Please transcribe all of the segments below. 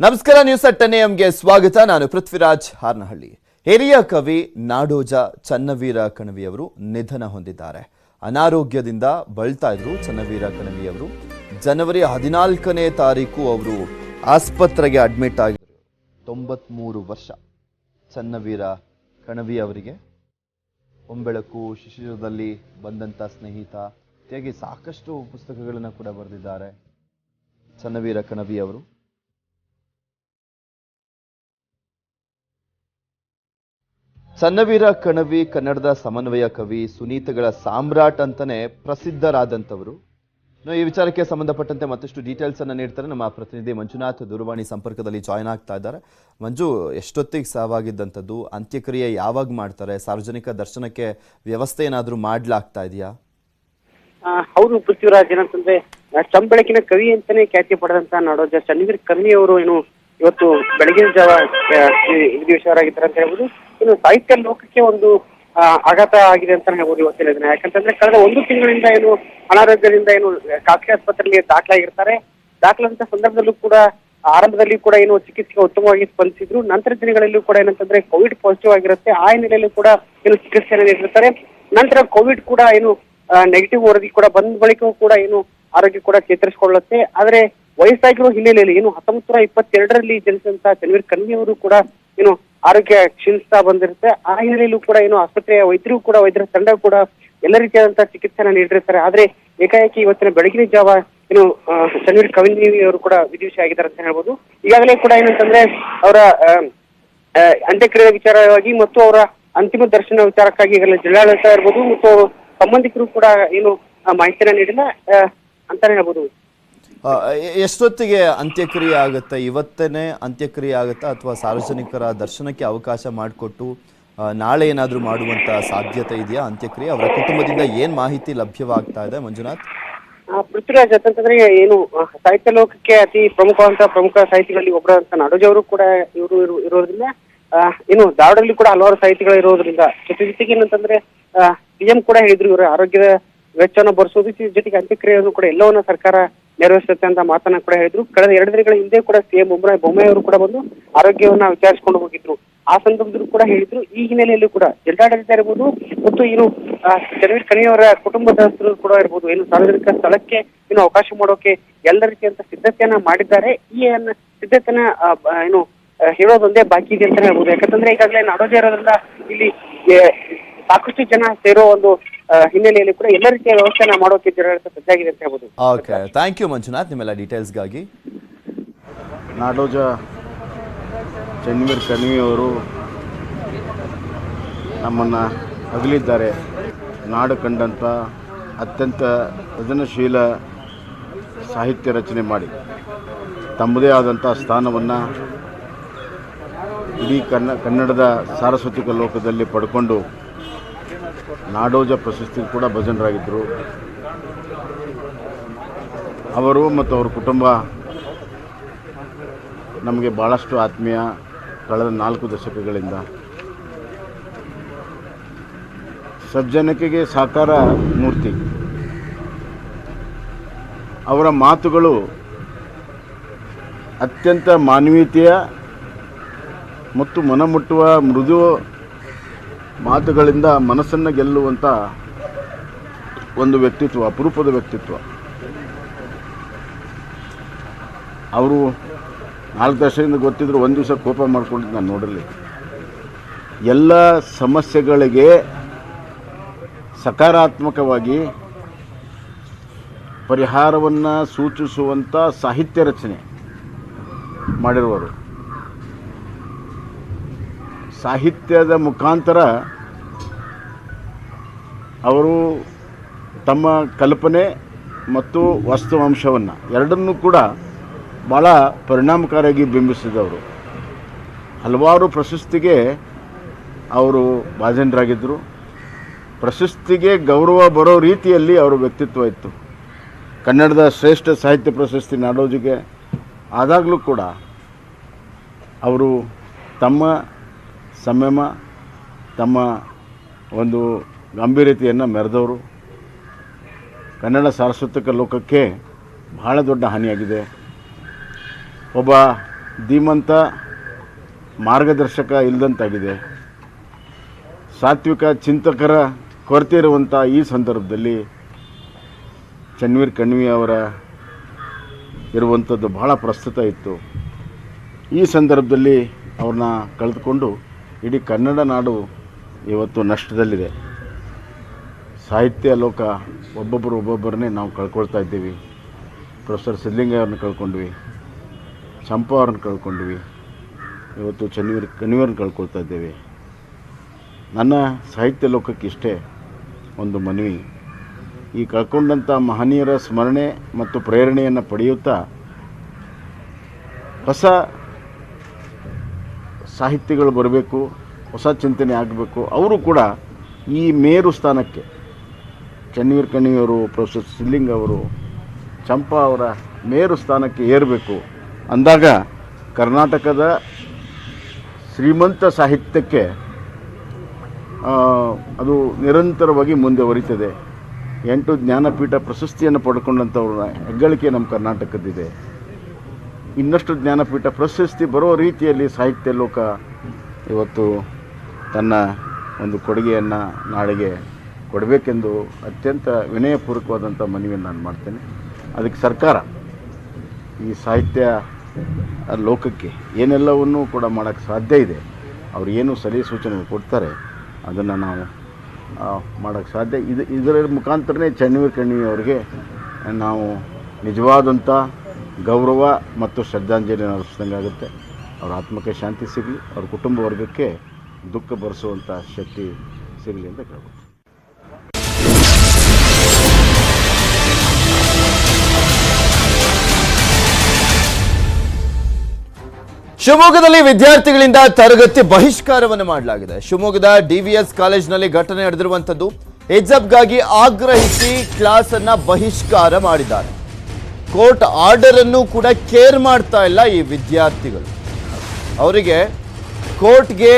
ನಮಸ್ಕಾರ ನ್ಯೂಸ್ 10 ಸ್ವಾಗತ. ನಾನು ಪೃಥ್ವಿರಾಜ್ ಹಾರ್ನಹಳ್ಳಿ. ಹಿರಿಯ ಕವಿ ನಾಡೋಜ ಚನ್ನವೀರ ಕಣವಿಯವರು ನಿಧನ ಹೊಂದಿದ್ದಾರೆ. ಅನಾರೋಗ್ಯದಿಂದ ಬಳಲ್ತಾ ಇದ್ರು ಚನ್ನವೀರ ಕಣವಿಯವರು. ಜನವರಿ 14ನೇ ತಾರೀಕು ಅವರು ಆಸ್ಪತ್ರೆಗೆ ಅಡ್ಮಿಟ್ ಆಗಿದ್ರು. 93 ವರ್ಷ ಚನ್ನವೀರ ಕಣವಿ ಅವರಿಗೆ. ಒಂಬೆಳಕು, ಶಿಶಿರದಲ್ಲಿ ಬಂದಂತ ಸ್ನೇಹಿತ ಹೀಗೆ ಸಾಕಷ್ಟು ಪುಸ್ತಕಗಳನ್ನು ಕೂಡ ಬರೆದಿದ್ದಾರೆ ಚನ್ನವೀರ ಕಣವಿ ಅವರು. ಚನ್ನವೀರ ಕಣವಿ ಕನ್ನಡದ ಸಮನ್ವಯ ಕವಿ, ಸುನೀತಗಳ ಸಾಮ್ರಾಟ್ ಅಂತಾನೆ ಪ್ರಸಿದ್ಧರಾದಂಥವರು. ಈ ವಿಚಾರಕ್ಕೆ ಸಂಬಂಧಪಟ್ಟಂತೆ ಮತ್ತಷ್ಟು ಡೀಟೇಲ್ಸ್ ಅನ್ನು ನೀಡ್ತಾರೆ ನಮ್ಮ ಪ್ರತಿನಿಧಿ ಮಂಜುನಾಥ್. ದೂರವಾಣಿ ಸಂಪರ್ಕದಲ್ಲಿ ಜಾಯ್ನ್ ಆಗ್ತಾ ಇದ್ದಾರೆ. ಮಂಜು, ಎಷ್ಟೊತ್ತಿಗೆ ಸಾವಾಗಿದ್ದಂಥದ್ದು? ಅಂತ್ಯಕ್ರಿಯೆ ಯಾವಾಗ ಮಾಡ್ತಾರೆ? ಸಾರ್ವಜನಿಕ ದರ್ಶನಕ್ಕೆ ವ್ಯವಸ್ಥೆ ಏನಾದರೂ ಮಾಡ್ಲಾಗ್ತಾ ಇದೆಯಾ? ಹೌದು ಪೃಥ್ವಿರಾಜ್, ಏನಂತಂದ್ರೆ ಚಂಬೆಳಕಿನ ಕವಿ ಅಂತಾನೆ ಖ್ಯಾತಿ ಪಡೆದಂತ ನಾಡೋಜ ಚನ್ನವೀರ ಕಣವಿ ಅವರು ಇವತ್ತು ಬೆಳಗಿನ ಜಾವ ವಿಧಿವಶರಾಗಿದ್ದಾರೆ ಅಂತ ಹೇಳ್ಬೋದು. ಇನ್ನು ಸಾಹಿತ್ಯ ಲೋಕಕ್ಕೆ ಒಂದು ಆಘಾತ ಆಗಿದೆ ಅಂತ ಹೇಳ್ಬೋದು ಇವತ್ತಿನ ದಿನ. ಯಾಕಂತಂದ್ರೆ ಕಳೆದ 1 ತಿಂಗಳಿಂದ ಅನಾರೋಗ್ಯದಿಂದ ಖಾಸಗಿ ಆಸ್ಪತ್ರೆಯಲ್ಲಿ ದಾಖಲಾಗಿರ್ತಾರೆ. ದಾಖಲಾದಂತ ಸಂದರ್ಭದಲ್ಲೂ ಕೂಡ ಆರಂಭದಲ್ಲಿ ಕೂಡ ಚಿಕಿತ್ಸೆಗೆ ಉತ್ತಮವಾಗಿ ಸ್ಪಂದಿಸಿದ್ರು. ನಂತರ ದಿನಗಳಲ್ಲೂ ಕೂಡ ಏನಂತಂದ್ರೆ ಕೋವಿಡ್ ಪಾಸಿಟಿವ್ ಆಗಿರುತ್ತೆ. ಆ ಹಿನ್ನೆಲೆಯಲ್ಲೂ ಕೂಡ ಚಿಕಿತ್ಸೆಯನ್ನು ನೀಡಿರ್ತಾರೆ. ನಂತರ ಕೋವಿಡ್ ಕೂಡ ನೆಗೆಟಿವ್ ವರದಿ ಕೂಡ ಬಂದ ಬಳಿಕವೂ ಕೂಡ ಆರೋಗ್ಯ ಕೂಡ ಚೇತರಿಸಿಕೊಳ್ಳುತ್ತೆ. ಆದ್ರೆ ವಯಸ್ಸಾಗಿರೋ ಹಿನ್ನೆಲೆಯಲ್ಲಿ 1922ರಲ್ಲಿ ಜನಿಸಿದಂತ ಚನ್ನವೀರ ಕಣವಿ ಅವರು ಕೂಡ ಆರೋಗ್ಯ ಕ್ಷೀಣಿಸ್ತಾ ಬಂದಿರುತ್ತೆ. ಆ ಹಿನ್ನೆಲೆಯಲ್ಲೂ ಕೂಡ ಆಸ್ಪತ್ರೆಯ ವೈದ್ಯರ ತಂಡ ಕೂಡ ಎಲ್ಲ ರೀತಿಯಾದಂತಹ ಚಿಕಿತ್ಸೆನ ನೀಡಿರ್ತಾರೆ. ಆದ್ರೆ ಏಕಾಏಕಿ ಇವತ್ತಿನ ಬೆಳಗಿನ ಜಾವ ಚನ್ನವೀರ ಕಣವಿ ಅವರು ಕೂಡ ವಿಧಿವಶ ಆಗಿದ್ದಾರೆ ಅಂತ ಹೇಳ್ಬೋದು. ಈಗಾಗಲೇ ಕೂಡ ಏನಂತಂದ್ರೆ ಅವರ ಅಂತ್ಯಕ್ರಿಯೆ ವಿಚಾರವಾಗಿ ಮತ್ತು ಅವರ ಅಂತಿಮ ದರ್ಶನ ವಿಚಾರಕ್ಕಾಗಿ ಈಗಲೇ ಜಿಲ್ಲಾಡಳಿತ ಇರ್ಬೋದು ಮತ್ತು ಸಂಬಂಧಿಕರು ಕೂಡ ಮಾಹಿತಿಯನ್ನ ನೀಡಿಲ್ಲ ಅಂತಾನೆ ಹೇಳ್ಬೋದು. ಎಷ್ಟೊತ್ತಿಗೆ ಅಂತ್ಯಕ್ರಿಯೆ ಆಗುತ್ತೆ? ಇವತ್ತೇನೆ ಅಂತ್ಯಕ್ರಿಯೆ ಆಗುತ್ತಾ ಅಥವಾ ಸಾರ್ವಜನಿಕರ ದರ್ಶನಕ್ಕೆ ಅವಕಾಶ ಮಾಡಿಕೊಟ್ಟು ನಾಳೆ ಏನಾದರೂ ಮಾಡುವಂತ ಸಾಧ್ಯತೆ ಇದೆಯಾ ಅಂತ್ಯಕ್ರಿಯೆ? ಅವರ ಕುಟುಂಬದಿಂದ ಏನ್ ಮಾಹಿತಿ ಲಭ್ಯವಾಗ್ತಾ ಇದೆ ಮಂಜುನಾಥ್? ಪೃಥ್ವಿರಾಜ್, ಅಂತಂದ್ರೆ ಸಾಹಿತ್ಯ ಲೋಕಕ್ಕೆ ಅತಿ ಪ್ರಮುಖ ಸಾಹಿತಿಗಳಲ್ಲಿ ಒಬ್ಬರಂತ ನಾಡೋಜ ಅವರು ಕೂಡ ಇರೋದ್ರಿಂದ ಧಾರವಾಡಲ್ಲಿ ಕೂಡ ಹಲವಾರು ಸಾಹಿತಿಗಳು ಇರೋದ್ರಿಂದ ಜೊತೆಗೆ ಏನಂತಂದ್ರೆ ಸಿಎಂ ಕೂಡ ಹೇಳಿದ್ರು ಇವರ ಆರೋಗ್ಯದ ವೆಚ್ಚವನ್ನು ಭರಿಸೋದು ಜೊತೆಗೆ ಅಂತ್ಯಕ್ರಿಯೆಯನ್ನು ಕೂಡ ಎಲ್ಲವನ್ನ ಸರ್ಕಾರ ನೆರವೇರಿಸುತ್ತೆ ಅಂತ ಮಾತನ್ನ ಕೂಡ ಹೇಳಿದ್ರು. ಕಳೆದ 2 ದಿನಗಳ ಹಿಂದೆ ಕೂಡ ಸಿಎಂ ಬೊಮ್ಮಾಯಿ ಅವರು ಕೂಡ ಬಂದು ಆರೋಗ್ಯವನ್ನ ವಿಚಾರಿಸಿಕೊಂಡು ಹೋಗಿದ್ರು. ಆ ಸಂದರ್ಭದಲ್ಲೂ ಕೂಡ ಹೇಳಿದ್ರು. ಈ ಹಿನ್ನೆಲೆಯಲ್ಲೂ ಕೂಡ ಜಿಲ್ಲಾಡಳಿತ ಇರಬಹುದು ಮತ್ತು ಚನ್ನವೀರ ಕಣವಿ ಅವರ ಕುಟುಂಬದಸ್ಥರು ಕೂಡ ಇರಬಹುದು ಸಾರ್ವಜನಿಕ ಸ್ಥಳಕ್ಕೆ ಅವಕಾಶ ಮಾಡೋಕೆ ಎಲ್ಲ ರೀತಿಯಂತ ಸಿದ್ಧತೆಯನ್ನ ಮಾಡಿದ್ದಾರೆ. ಈ ಸಿದ್ಧತೆನ ಹೇಳೋದೊಂದೇ ಬಾಕಿ ಇದೆ ಅಂತ ಹೇಳ್ಬೋದು. ಯಾಕಂತಂದ್ರೆ ಈಗಾಗಲೇ ನಾಡೋಜ ಇರೋದ್ರಿಂದ ಇಲ್ಲಿ ಸಾಕಷ್ಟು ಜನ ಸೇರೋ ಒಂದು ಹಿನ್ನೆಲೆಯಲ್ಲಿ ಕೂಡ ಎಲ್ಲ ರೀತಿಯ ವ್ಯವಸ್ಥೆನ ಮಾಡೋಕೆ ಜಿಲ್ಲಾಡಳಿತ ಸಜ್ಜಾಗಿದೆ ಅಂತ ಹೇಳ್ಬೋದು. ಓಕೆ, ಥ್ಯಾಂಕ್ ಯು ಮಂಜುನಾಥ್ ನಿಮ್ಮೆಲ್ಲ ಡೀಟೇಲ್ಸ್ಗಾಗಿ. ನಾಡೋಜ ಚನ್ನವೀರ ಕಣವಿ ಅವರು ನಮ್ಮನ್ನು ಅಗಲಿದ್ದಾರೆ. ನಾಡು ಕಂಡಂಥ ಅತ್ಯಂತ ಸೃಜನಶೀಲ ಸಾಹಿತ್ಯ ರಚನೆ ಮಾಡಿ ತಮ್ಮದೇ ಆದಂಥ ಸ್ಥಾನವನ್ನು ಇಡೀ ಕನ್ನಡದ ಸಾರಸ್ವತಿಕ ಲೋಕದಲ್ಲಿ ಪಡ್ಕೊಂಡು ನಾಡೋಜ ಪ್ರಶಸ್ತಿ ಕೂಡ ಭಜನರಾಗಿದ್ದರು. ಅವರು ಮತ್ತು ಅವರ ಕುಟುಂಬ ನಮಗೆ ಭಾಳಷ್ಟು ಆತ್ಮೀಯ. ಕಳೆದ 4 ದಶಕಗಳಿಂದ ಸಜ್ಜನಿಕೆಗೆ ಸಾಕಾರ ಮೂರ್ತಿ. ಅವರ ಮಾತುಗಳು ಅತ್ಯಂತ ಮಾನವೀಯತೆಯ ಮತ್ತು ಮನಮುಟ್ಟುವ ಮೃದು ಮಾತುಗಳಿಂದ ಮನಸ್ಸನ್ನು ಗೆಲ್ಲುವಂಥ ಒಂದು ವ್ಯಕ್ತಿತ್ವ, ಅಪರೂಪದ ವ್ಯಕ್ತಿತ್ವ. ಅವರು 4 ದಶಕದಿಂದ ಗೊತ್ತಿದ್ರು, ಒಂದು ದಿವಸ ಕೋಪ ಮಾಡ್ಕೊಂಡಿದ್ದು ನಾನು ನೋಡಲಿ. ಎಲ್ಲ ಸಮಸ್ಯೆಗಳಿಗೆ ಸಕಾರಾತ್ಮಕವಾಗಿ ಪರಿಹಾರವನ್ನು ಸೂಚಿಸುವಂಥ ಸಾಹಿತ್ಯ ರಚನೆ ಮಾಡಿರುವರು. ಸಾಹಿತ್ಯದ ಮುಖಾಂತರ ಅವರು ತಮ್ಮ ಕಲ್ಪನೆ ಮತ್ತು ವಾಸ್ತವಾಂಶವನ್ನು ಎರಡನ್ನೂ ಕೂಡ ಭಾಳ ಪರಿಣಾಮಕಾರಿಯಾಗಿ ಬಿಂಬಿಸಿದವರು. ಹಲವಾರು ಪ್ರಶಸ್ತಿಗೆ ಅವರು ಭಾಜನರಾಗಿದ್ದರು. ಪ್ರಶಸ್ತಿಗೆ ಗೌರವ ಬರೋ ರೀತಿಯಲ್ಲಿ ಅವರ ವ್ಯಕ್ತಿತ್ವ ಇತ್ತು. ಕನ್ನಡದ ಶ್ರೇಷ್ಠ ಸಾಹಿತ್ಯ ಪ್ರಶಸ್ತಿ ನಾಡೋಜಿಗೆ ಆದಾಗಲೂ ಕೂಡ ಅವರು ತಮ್ಮ ಸಂಯಮ, ತಮ್ಮ ಒಂದು ಗಂಭೀರತೆಯನ್ನು ಮೆರೆದವರು. ಕನ್ನಡ ಸಾಂಸ್ಕೃತಿಕ ಲೋಕಕ್ಕೆ ಬಹಳ ದೊಡ್ಡ ಹಾನಿಯಾಗಿದೆ. ಒಬ್ಬ ಧೀಮಂತ ಮಾರ್ಗದರ್ಶಕ ಇಲ್ಲದಂತಾಗಿದೆ. ಸಾತ್ವಿಕ ಚಿಂತಕರ ಕೊರತೆ ಇರುವಂಥ ಈ ಸಂದರ್ಭದಲ್ಲಿ ಚನ್ವೀರ್ ಕಣ್ವಿ ಅವರ ಇರುವಂಥದ್ದು ಬಹಳ ಪ್ರಸ್ತುತ ಇತ್ತು. ಈ ಸಂದರ್ಭದಲ್ಲಿ ಅವ್ರನ್ನ ಕಳೆದುಕೊಂಡು ಇಡೀ ಕನ್ನಡ ನಾಡು ಇವತ್ತು ನಷ್ಟದಲ್ಲಿದೆ. ಸಾಹಿತ್ಯ ಲೋಕ ಒಬ್ಬೊಬ್ಬರನ್ನೇ ನಾವು ಕಳ್ಕೊಳ್ತಾ ಇದ್ದೀವಿ. ಪ್ರೊಫೆಸರ್ ಸಿದ್ಧಲಿಂಗಯ್ಯ ಅವ್ರನ್ನ ಕಳ್ಕೊಂಡ್ವಿ, ಚಂಪಾ ಅವ್ರನ್ನ ಕಳ್ಕೊಂಡ್ವಿ, ಇವತ್ತು ಚನ್ವೀರ್ ಕಣ್ವಿಯವ್ರನ್ನ ಕಳ್ಕೊಳ್ತಾ ಇದ್ದೇವೆ. ನನ್ನ ಸಾಹಿತ್ಯ ಲೋಕಕ್ಕೆ ಇಷ್ಟೇ ಒಂದು ಮನವಿ, ಈ ಕಳ್ಕೊಂಡಂಥ ಮಹನೀಯರ ಸ್ಮರಣೆ ಮತ್ತು ಪ್ರೇರಣೆಯನ್ನು ಪಡೆಯುತ್ತಾ ಹೊಸ ಸಾಹಿತ್ಯಗಳು ಬರಬೇಕು, ಹೊಸ ಚಿಂತನೆ ಆಗಬೇಕು. ಅವರು ಕೂಡ ಈ ಮೇರು ಸ್ಥಾನಕ್ಕೆ ಚನ್ವೀರ್ ಕಣ್ವಿಯವರು, ಪ್ರೊಫೆಸರ್ ಸಿದ್ಧಲಿಂಗ ಅವರು, ಚಂಪಾ ಅವರ ಮೇರು ಸ್ಥಾನಕ್ಕೆ ಏರಬೇಕು ಅಂದಾಗ ಕರ್ನಾಟಕದ ಶ್ರೀಮಂತ ಸಾಹಿತ್ಯಕ್ಕೆ ಅದು ನಿರಂತರವಾಗಿ ಮುಂದುವರಿತದೆ. 8 ಜ್ಞಾನಪೀಠ ಪ್ರಶಸ್ತಿಯನ್ನು ಪಡ್ಕೊಂಡಂಥವ್ರ ಹೆಗ್ಗಳಿಕೆ ನಮ್ಮ ಕರ್ನಾಟಕದ್ದಿದೆ. ಇನ್ನಷ್ಟು ಜ್ಞಾನಪೀಠ ಪ್ರಶಸ್ತಿ ಬರೋ ರೀತಿಯಲ್ಲಿ ಸಾಹಿತ್ಯ ಲೋಕ ಇವತ್ತು ತನ್ನ ಒಂದು ಕೊಡುಗೆಯನ್ನು ನಾಡಿಗೆ ಕೊಡಬೇಕೆಂದು ಅತ್ಯಂತ ವಿನಯಪೂರ್ವಕವಾದಂಥ ಮನವಿಯನ್ನು ನಾನು ಮಾಡ್ತೇನೆ. ಅದಕ್ಕೆ ಸರ್ಕಾರ ಈ ಸಾಹಿತ್ಯ ಲೋಕಕ್ಕೆ ಏನೆಲ್ಲವನ್ನೂ ಕೂಡ ಮಾಡೋಕ್ಕೆ ಸಾಧ್ಯ ಇದೆ, ಅವ್ರು ಏನು ಸಲಹೆ ಸೂಚನೆ ಕೊಡ್ತಾರೆ ಅದನ್ನು ನಾವು ಮಾಡೋಕ್ಕೆ ಸಾಧ್ಯ. ಇದರ ಮುಖಾಂತರನೇ ಚನ್ವೀರ್ ಕಣ್ವಿ ಅವರಿಗೆ ನಾವು ನಿಜವಾದಂಥ ಗೌರವ ಮತ್ತು ಶ್ರದ್ಧಾಂಜಲಿ ಅರ್ಪಿಸಿದಂಗಾಗುತ್ತೆ. ಅವ್ರ ಆತ್ಮಕ್ಕೆ ಶಾಂತಿ ಸಿಗಲಿ, ಅವ್ರ ಕುಟುಂಬ ವರ್ಗಕ್ಕೆ ದುಃಖ ಭರಿಸುವಂಥ ಶಕ್ತಿ ಸಿಗಲಿ ಅಂತ ಕೇಳ್ಬೋದು. ಶಿವಮೊಗ್ಗದಲ್ಲಿ ವಿದ್ಯಾರ್ಥಿಗಳಿಂದ ತರಗತಿ ಬಹಿಷ್ಕಾರವನ್ನು ಮಾಡಲಾಗಿದೆ. ಶಿವಮೊಗ್ಗದ ಡಿವಿಎಸ್ ಕಾಲೇಜಿನಲ್ಲಿ ಘಟನೆ ನಡೆದಿರುವಂತದ್ದು. ಹಿಜಾಬ್ಗಾಗಿ ಆಗ್ರಹಿಸಿ ಕ್ಲಾಸ್ ಅನ್ನ ಬಹಿಷ್ಕಾರ ಮಾಡಿದ್ದಾರೆ. ಕೋರ್ಟ್ ಆರ್ಡರ್ ಅನ್ನು ಕೂಡ ಕೇರ್ ಮಾಡ್ತಾ ಇಲ್ಲ ಈ ವಿದ್ಯಾರ್ಥಿಗಳು. ಅವರಿಗೆ ಕೋರ್ಟ್ಗೆ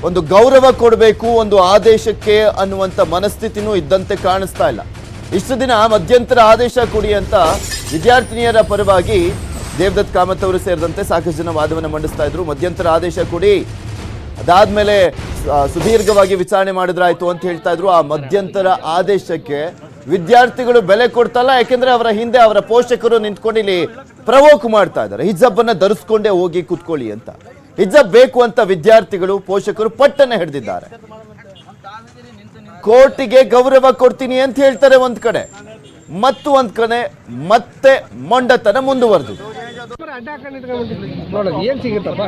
ಒಂದು ಗೌರವ ಕೊಡಬೇಕು, ಒಂದು ಆದೇಶಕ್ಕೆ ಅನ್ನುವಂಥ ಮನಸ್ಥಿತಿನೂ ಇದ್ದಂತೆ ಕಾಣಿಸ್ತಾ ಇಲ್ಲ. ಇಷ್ಟು ದಿನ ಮಧ್ಯಂತರ ಆದೇಶ ಕೊಡಿ ಅಂತ ವಿದ್ಯಾರ್ಥಿನಿಯರ ಪರವಾಗಿ ದೇವದತ್ ಕಾಮತ್ ಅವರು ಸೇರಿದಂತೆ ಸಾಕಷ್ಟು ಜನ ವಾದವನ್ನು ಮಂಡಿಸ್ತಾ ಇದ್ರು. ಮಧ್ಯಂತರ ಆದೇಶ ಕೊಡಿ, ಅದಾದ್ಮೇಲೆ ಸುದೀರ್ಘವಾಗಿ ವಿಚಾರಣೆ ಮಾಡಿದ್ರಾಯ್ತು ಅಂತ ಹೇಳ್ತಾ ಇದ್ರು. ಆ ಮಧ್ಯಂತರ ಆದೇಶಕ್ಕೆ ವಿದ್ಯಾರ್ಥಿಗಳು ಬೆಲೆ ಕೊಡ್ತಲ್ಲ, ಯಾಕೆಂದ್ರೆ ಅವರ ಹಿಂದೆ ಅವರ ಪೋಷಕರು ನಿಂತ್ಕೊಂಡು ಇಲ್ಲಿ ಪ್ರವೋಕ್ ಮಾಡ್ತಾ ಇದ್ದಾರೆ. ಹಿಜಾಬ್ ಅನ್ನ ಧರಿಸ್ಕೊಂಡೇ ಹೋಗಿ ಕೂತ್ಕೊಳ್ಳಿ ಅಂತ. ಹಿಜಾಬ್ ಬೇಕು ಅಂತ ವಿದ್ಯಾರ್ಥಿಗಳು ಪೋಷಕರು ಪಟ್ಟನೆ ಹಿಡಿದಿದ್ದಾರೆ. ಕೋರ್ಟಿಗೆ ಗೌರವ ಕೊಡ್ತೀನಿ ಅಂತ ಹೇಳ್ತಾರೆ ಒಂದ್ ಕಡೆ, ಮತ್ತು ಒಂದ್ ಕಡೆ ಮತ್ತೆ ಮೊಂಡತನ ಮುಂದುವರೆದಿದೆ. ಏನ್ ಸಿಗುತ್ತಪ್ಪ